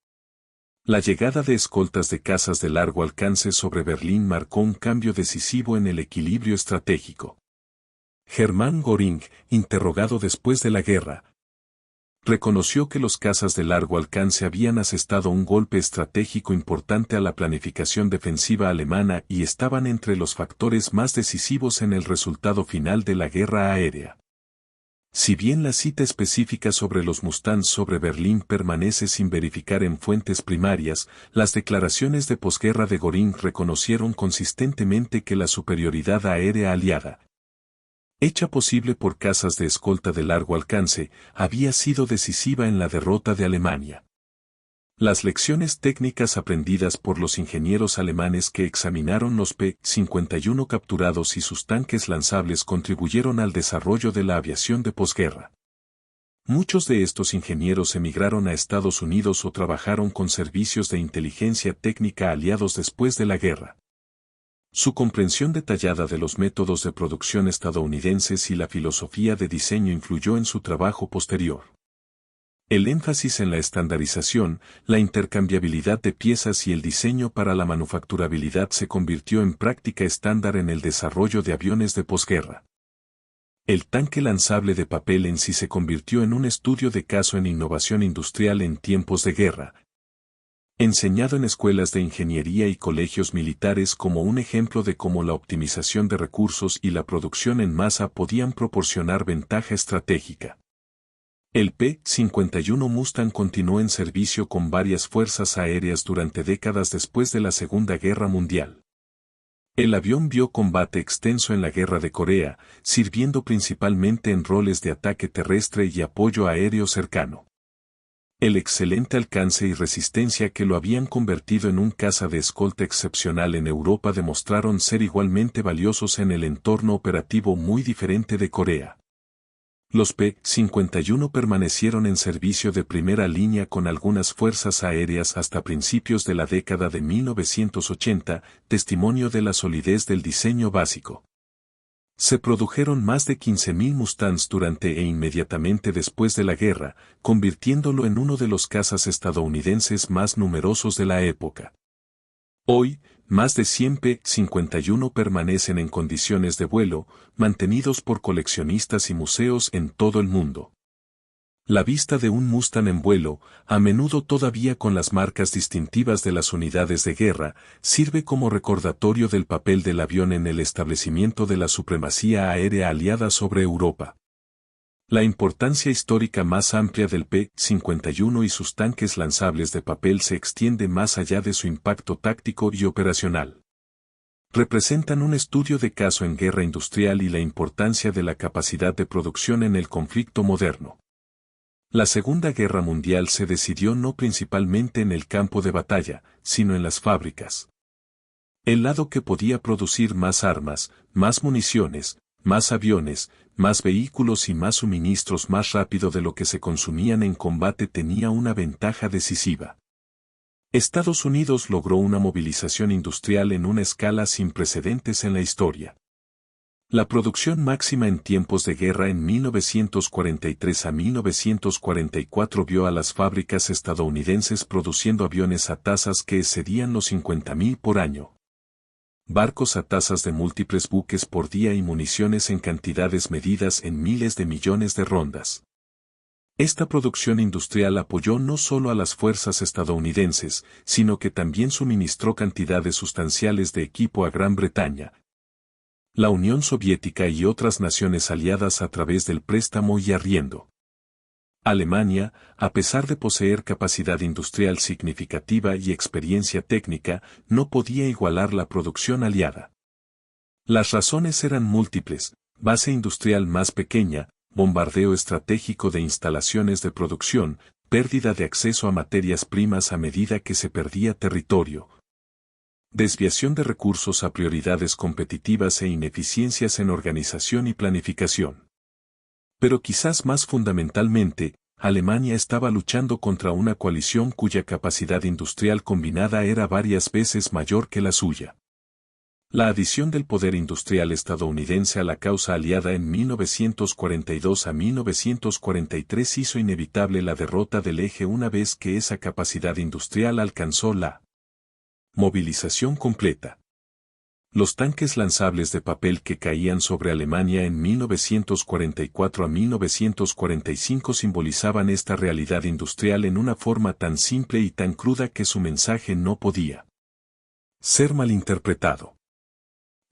La llegada de escoltas de cazas de largo alcance sobre Berlín marcó un cambio decisivo en el equilibrio estratégico. Hermann Göring, interrogado después de la guerra, reconoció que los cazas de largo alcance habían asestado un golpe estratégico importante a la planificación defensiva alemana y estaban entre los factores más decisivos en el resultado final de la guerra aérea. Si bien la cita específica sobre los Mustangs sobre Berlín permanece sin verificar en fuentes primarias, las declaraciones de posguerra de Göring reconocieron consistentemente que la superioridad aérea aliada, hecha posible por cazas de escolta de largo alcance, había sido decisiva en la derrota de Alemania. Las lecciones técnicas aprendidas por los ingenieros alemanes que examinaron los P-51 capturados y sus tanques lanzables contribuyeron al desarrollo de la aviación de posguerra. Muchos de estos ingenieros emigraron a Estados Unidos o trabajaron con servicios de inteligencia técnica aliados después de la guerra. Su comprensión detallada de los métodos de producción estadounidenses y la filosofía de diseño influyó en su trabajo posterior. El énfasis en la estandarización, la intercambiabilidad de piezas y el diseño para la manufacturabilidad se convirtió en práctica estándar en el desarrollo de aviones de posguerra. El tanque lanzable de papel en sí se convirtió en un estudio de caso en innovación industrial en tiempos de guerra, enseñado en escuelas de ingeniería y colegios militares como un ejemplo de cómo la optimización de recursos y la producción en masa podían proporcionar ventaja estratégica. El P-51 Mustang continuó en servicio con varias fuerzas aéreas durante décadas después de la Segunda Guerra Mundial. El avión vio combate extenso en la Guerra de Corea, sirviendo principalmente en roles de ataque terrestre y apoyo aéreo cercano. El excelente alcance y resistencia que lo habían convertido en un caza de escolta excepcional en Europa demostraron ser igualmente valiosos en el entorno operativo muy diferente de Corea. Los P-51 permanecieron en servicio de primera línea con algunas fuerzas aéreas hasta principios de la década de 1980, testimonio de la solidez del diseño básico. Se produjeron más de 15.000 Mustangs durante e inmediatamente después de la guerra, convirtiéndolo en uno de los cazas estadounidenses más numerosos de la época. Hoy, más de 100 P-51 permanecen en condiciones de vuelo, mantenidos por coleccionistas y museos en todo el mundo. La vista de un Mustang en vuelo, a menudo todavía con las marcas distintivas de las unidades de guerra, sirve como recordatorio del papel del avión en el establecimiento de la supremacía aérea aliada sobre Europa. La importancia histórica más amplia del P-51 y sus tanques lanzables de papel se extiende más allá de su impacto táctico y operacional. Representan un estudio de caso en guerra industrial y la importancia de la capacidad de producción en el conflicto moderno. La Segunda Guerra Mundial se decidió no principalmente en el campo de batalla, sino en las fábricas. El lado que podía producir más armas, más municiones, más aviones, más vehículos y más suministros más rápido de lo que se consumían en combate tenía una ventaja decisiva. Estados Unidos logró una movilización industrial en una escala sin precedentes en la historia. La producción máxima en tiempos de guerra en 1943 a 1944 vio a las fábricas estadounidenses produciendo aviones a tasas que excedían los 50.000 por año. Barcos a tasas de múltiples buques por día y municiones en cantidades medidas en miles de millones de rondas. Esta producción industrial apoyó no solo a las fuerzas estadounidenses, sino que también suministró cantidades sustanciales de equipo a Gran Bretaña, la Unión Soviética y otras naciones aliadas a través del préstamo y arriendo. Alemania, a pesar de poseer capacidad industrial significativa y experiencia técnica, no podía igualar la producción aliada. Las razones eran múltiples: base industrial más pequeña, bombardeo estratégico de instalaciones de producción, pérdida de acceso a materias primas a medida que se perdía territorio, desviación de recursos a prioridades competitivas e ineficiencias en organización y planificación. Pero quizás más fundamentalmente, Alemania estaba luchando contra una coalición cuya capacidad industrial combinada era varias veces mayor que la suya. La adición del poder industrial estadounidense a la causa aliada en 1942 a 1943 hizo inevitable la derrota del eje una vez que esa capacidad industrial alcanzó la movilización completa. Los tanques lanzables de papel que caían sobre Alemania en 1944 a 1945 simbolizaban esta realidad industrial en una forma tan simple y tan cruda que su mensaje no podía ser malinterpretado.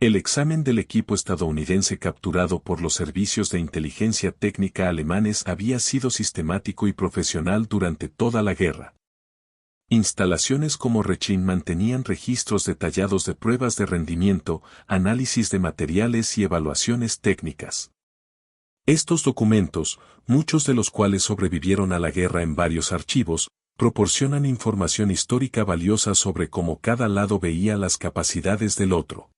El examen del equipo estadounidense capturado por los servicios de inteligencia técnica alemanes había sido sistemático y profesional durante toda la guerra. Instalaciones como Rechin mantenían registros detallados de pruebas de rendimiento, análisis de materiales y evaluaciones técnicas. Estos documentos, muchos de los cuales sobrevivieron a la guerra en varios archivos, proporcionan información histórica valiosa sobre cómo cada lado veía las capacidades del otro.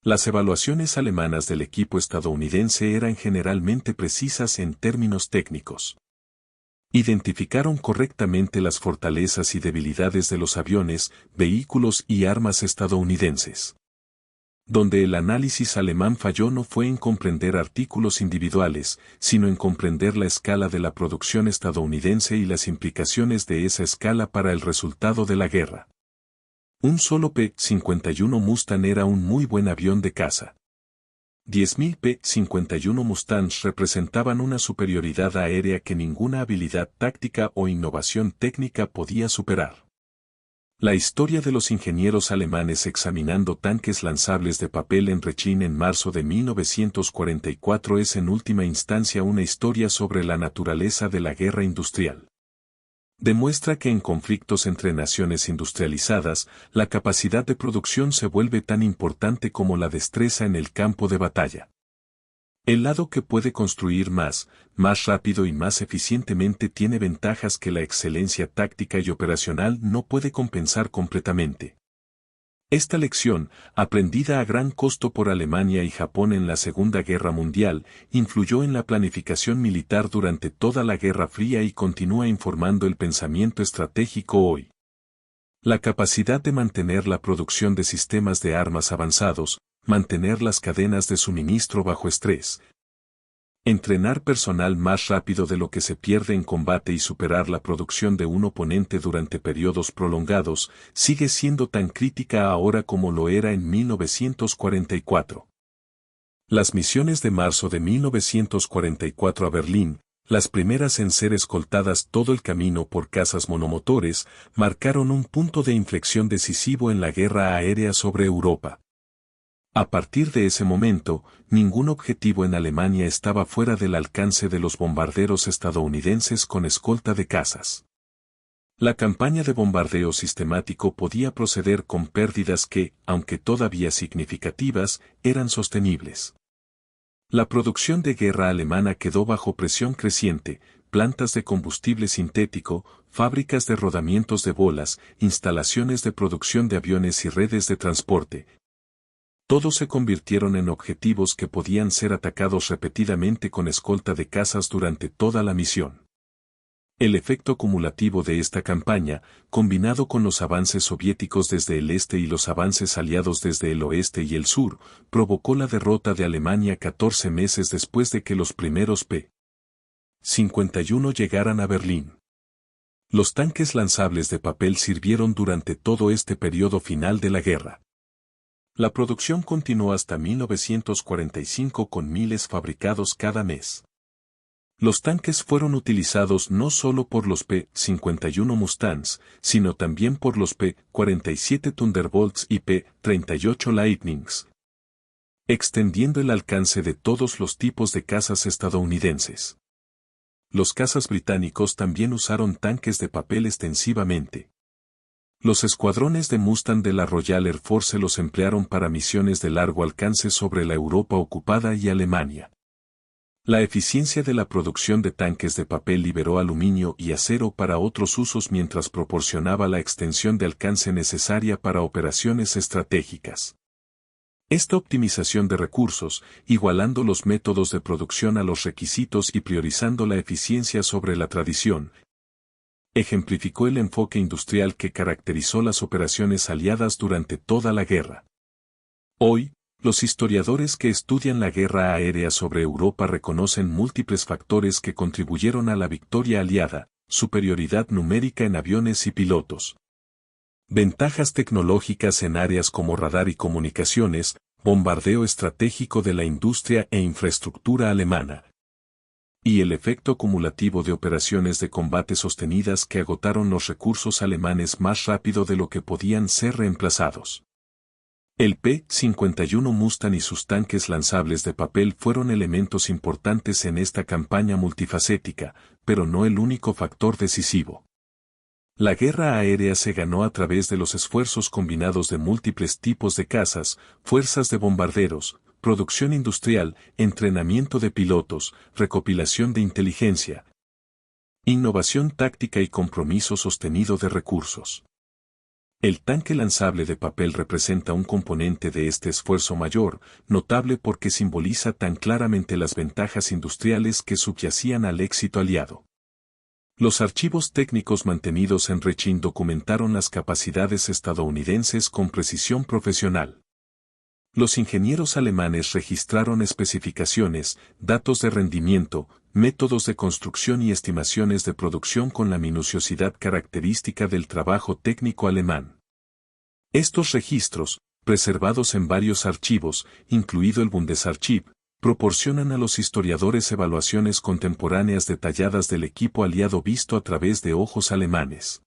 Las evaluaciones alemanas del equipo estadounidense eran generalmente precisas en términos técnicos. Identificaron correctamente las fortalezas y debilidades de los aviones, vehículos y armas estadounidenses. Donde el análisis alemán falló no fue en comprender artículos individuales, sino en comprender la escala de la producción estadounidense y las implicaciones de esa escala para el resultado de la guerra. Un solo P-51 Mustang era un muy buen avión de caza. 10.000 P-51 Mustangs representaban una superioridad aérea que ninguna habilidad táctica o innovación técnica podía superar. La historia de los ingenieros alemanes examinando tanques lanzables de papel en Rechin en marzo de 1944 es en última instancia una historia sobre la naturaleza de la guerra industrial. Demuestra que en conflictos entre naciones industrializadas, la capacidad de producción se vuelve tan importante como la destreza en el campo de batalla. El lado que puede construir más rápido y más eficientemente tiene ventajas que la excelencia táctica y operacional no puede compensar completamente. Esta lección, aprendida a gran costo por Alemania y Japón en la Segunda Guerra Mundial, influyó en la planificación militar durante toda la Guerra Fría y continúa informando el pensamiento estratégico hoy. La capacidad de mantener la producción de sistemas de armas avanzados, mantener las cadenas de suministro bajo estrés, Entrenar personal más rápido de lo que se pierde en combate y superar la producción de un oponente durante periodos prolongados sigue siendo tan crítica ahora como lo era en 1944. Las misiones de marzo de 1944 a Berlín, las primeras en ser escoltadas todo el camino por cazas monomotores, marcaron un punto de inflexión decisivo en la guerra aérea sobre Europa. A partir de ese momento, ningún objetivo en Alemania estaba fuera del alcance de los bombarderos estadounidenses con escolta de cazas. La campaña de bombardeo sistemático podía proceder con pérdidas que, aunque todavía significativas, eran sostenibles. La producción de guerra alemana quedó bajo presión creciente, plantas de combustible sintético, fábricas de rodamientos de bolas, instalaciones de producción de aviones y redes de transporte. Todos se convirtieron en objetivos que podían ser atacados repetidamente con escolta de cazas durante toda la misión. El efecto cumulativo de esta campaña, combinado con los avances soviéticos desde el este y los avances aliados desde el oeste y el sur, provocó la derrota de Alemania 14 meses después de que los primeros P-51 llegaran a Berlín. Los tanques lanzables de papel sirvieron durante todo este periodo final de la guerra. La producción continuó hasta 1945 con miles fabricados cada mes. Los tanques fueron utilizados no solo por los P-51 Mustangs, sino también por los P-47 Thunderbolts y P-38 Lightnings, extendiendo el alcance de todos los tipos de cazas estadounidenses. Los cazas británicos también usaron tanques de papel extensivamente. Los escuadrones de Mustang de la Royal Air Force los emplearon para misiones de largo alcance sobre la Europa ocupada y Alemania. La eficiencia de la producción de tanques de papel liberó aluminio y acero para otros usos mientras proporcionaba la extensión de alcance necesaria para operaciones estratégicas. Esta optimización de recursos, igualando los métodos de producción a los requisitos y priorizando la eficiencia sobre la tradición, ejemplificó el enfoque industrial que caracterizó las operaciones aliadas durante toda la guerra. Hoy, los historiadores que estudian la guerra aérea sobre Europa reconocen múltiples factores que contribuyeron a la victoria aliada: superioridad numérica en aviones y pilotos, ventajas tecnológicas en áreas como radar y comunicaciones, bombardeo estratégico de la industria e infraestructura alemana, y el efecto cumulativo de operaciones de combate sostenidas que agotaron los recursos alemanes más rápido de lo que podían ser reemplazados. El P-51 Mustang y sus tanques lanzables de papel fueron elementos importantes en esta campaña multifacética, pero no el único factor decisivo. La guerra aérea se ganó a través de los esfuerzos combinados de múltiples tipos de cazas, fuerzas de bombarderos, producción industrial, entrenamiento de pilotos, recopilación de inteligencia, innovación táctica y compromiso sostenido de recursos. El tanque lanzable de papel representa un componente de este esfuerzo mayor, notable porque simboliza tan claramente las ventajas industriales que subyacían al éxito aliado. Los archivos técnicos mantenidos en Rechin documentaron las capacidades estadounidenses con precisión profesional. Los ingenieros alemanes registraron especificaciones, datos de rendimiento, métodos de construcción y estimaciones de producción con la minuciosidad característica del trabajo técnico alemán. Estos registros, preservados en varios archivos, incluido el Bundesarchiv, proporcionan a los historiadores evaluaciones contemporáneas detalladas del equipo aliado visto a través de ojos alemanes.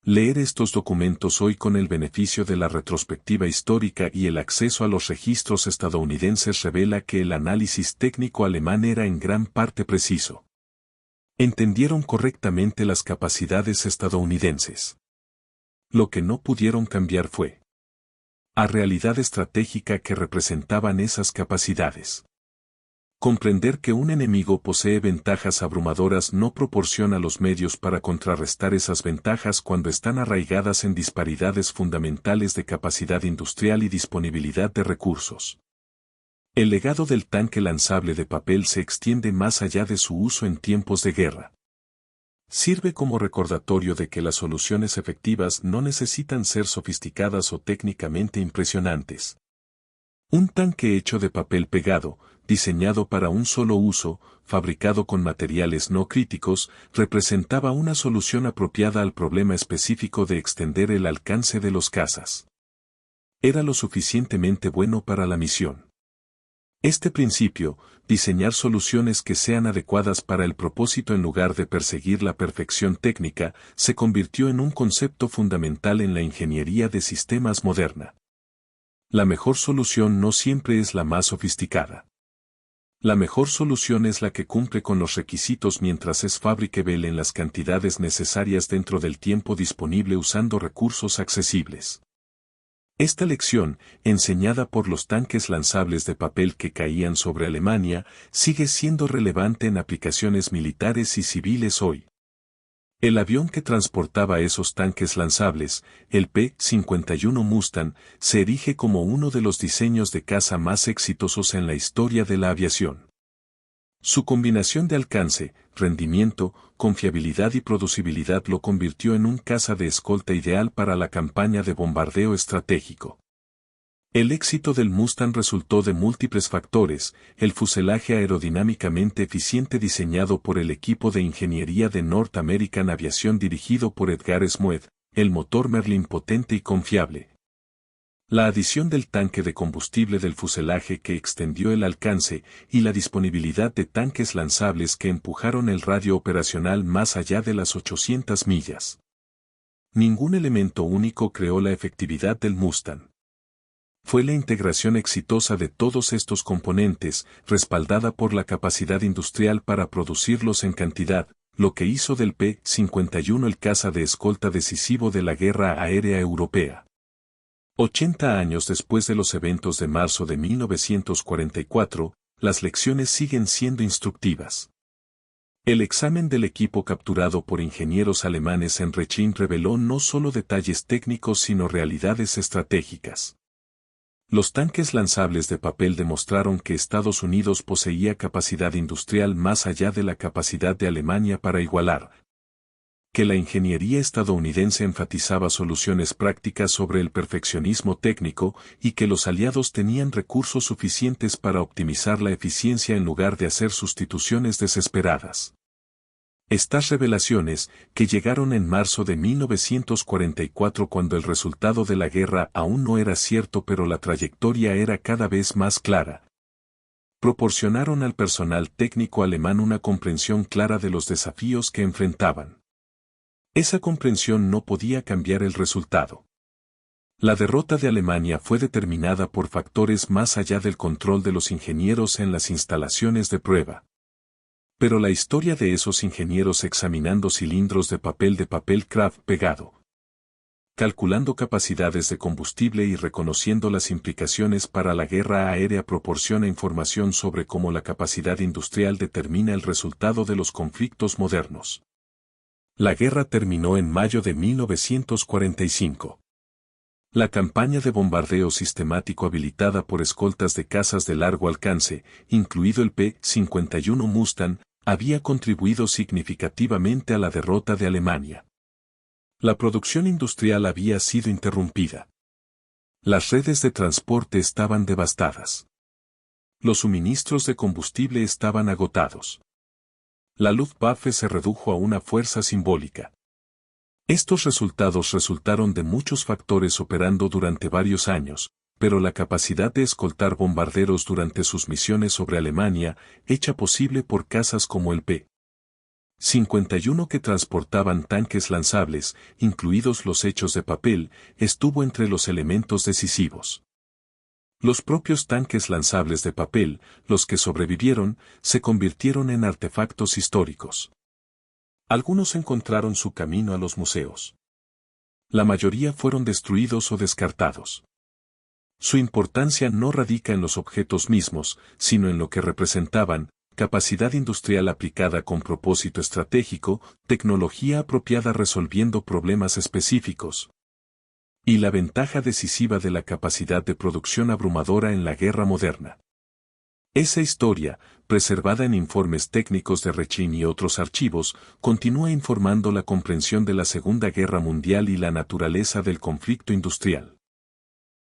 Leer estos documentos hoy con el beneficio de la retrospectiva histórica y el acceso a los registros estadounidenses revela que el análisis técnico alemán era en gran parte preciso. Entendieron correctamente las capacidades estadounidenses. Lo que no pudieron cambiar fue la realidad estratégica que representaban esas capacidades. Comprender que un enemigo posee ventajas abrumadoras no proporciona los medios para contrarrestar esas ventajas cuando están arraigadas en disparidades fundamentales de capacidad industrial y disponibilidad de recursos. El legado del tanque lanzable de papel se extiende más allá de su uso en tiempos de guerra. Sirve como recordatorio de que las soluciones efectivas no necesitan ser sofisticadas o técnicamente impresionantes. Un tanque hecho de papel pegado, diseñado para un solo uso, fabricado con materiales no críticos, representaba una solución apropiada al problema específico de extender el alcance de los cazas. Era lo suficientemente bueno para la misión. Este principio, diseñar soluciones que sean adecuadas para el propósito en lugar de perseguir la perfección técnica, se convirtió en un concepto fundamental en la ingeniería de sistemas moderna. La mejor solución no siempre es la más sofisticada. La mejor solución es la que cumple con los requisitos mientras es fabricable en las cantidades necesarias dentro del tiempo disponible usando recursos accesibles. Esta lección, enseñada por los tanques lanzables de papel que caían sobre Alemania, sigue siendo relevante en aplicaciones militares y civiles hoy. El avión que transportaba esos tanques lanzables, el P-51 Mustang, se erige como uno de los diseños de caza más exitosos en la historia de la aviación. Su combinación de alcance, rendimiento, confiabilidad y producibilidad lo convirtió en un caza de escolta ideal para la campaña de bombardeo estratégico. El éxito del Mustang resultó de múltiples factores: el fuselaje aerodinámicamente eficiente diseñado por el equipo de ingeniería de North American Aviation dirigido por Edgar Smoot, el motor Merlin potente y confiable. La adición del tanque de combustible del fuselaje que extendió el alcance y la disponibilidad de tanques lanzables que empujaron el radio operacional más allá de las 800 millas. Ningún elemento único creó la efectividad del Mustang. Fue la integración exitosa de todos estos componentes, respaldada por la capacidad industrial para producirlos en cantidad, lo que hizo del P-51 el caza de escolta decisivo de la guerra aérea europea. 80 años después de los eventos de marzo de 1944, las lecciones siguen siendo instructivas. El examen del equipo capturado por ingenieros alemanes en Rechin reveló no solo detalles técnicos sino realidades estratégicas. Los tanques lanzables de papel demostraron que Estados Unidos poseía capacidad industrial más allá de la capacidad de Alemania para igualar, que la ingeniería estadounidense enfatizaba soluciones prácticas sobre el perfeccionismo técnico y que los aliados tenían recursos suficientes para optimizar la eficiencia en lugar de hacer sustituciones desesperadas. Estas revelaciones, que llegaron en marzo de 1944 cuando el resultado de la guerra aún no era cierto pero la trayectoria era cada vez más clara, proporcionaron al personal técnico alemán una comprensión clara de los desafíos que enfrentaban. Esa comprensión no podía cambiar el resultado. La derrota de Alemania fue determinada por factores más allá del control de los ingenieros en las instalaciones de prueba. Pero la historia de esos ingenieros examinando cilindros de papel craft pegado, calculando capacidades de combustible y reconociendo las implicaciones para la guerra aérea proporciona información sobre cómo la capacidad industrial determina el resultado de los conflictos modernos. La guerra terminó en mayo de 1945. La campaña de bombardeo sistemático habilitada por escoltas de cazas de largo alcance, incluido el P-51 Mustang, había contribuido significativamente a la derrota de Alemania. La producción industrial había sido interrumpida. Las redes de transporte estaban devastadas. Los suministros de combustible estaban agotados. La Luftwaffe se redujo a una fuerza simbólica. Estos resultados resultaron de muchos factores operando durante varios años, pero la capacidad de escoltar bombarderos durante sus misiones sobre Alemania, hecha posible por cazas como el P-51 que transportaban tanques lanzables, incluidos los hechos de papel, estuvo entre los elementos decisivos. Los propios tanques lanzables de papel, los que sobrevivieron, se convirtieron en artefactos históricos. Algunos encontraron su camino a los museos. La mayoría fueron destruidos o descartados. Su importancia no radica en los objetos mismos, sino en lo que representaban: capacidad industrial aplicada con propósito estratégico, tecnología apropiada resolviendo problemas específicos, y la ventaja decisiva de la capacidad de producción abrumadora en la guerra moderna. Esa historia, preservada en informes técnicos de Rechin y otros archivos, continúa informando la comprensión de la Segunda Guerra Mundial y la naturaleza del conflicto industrial.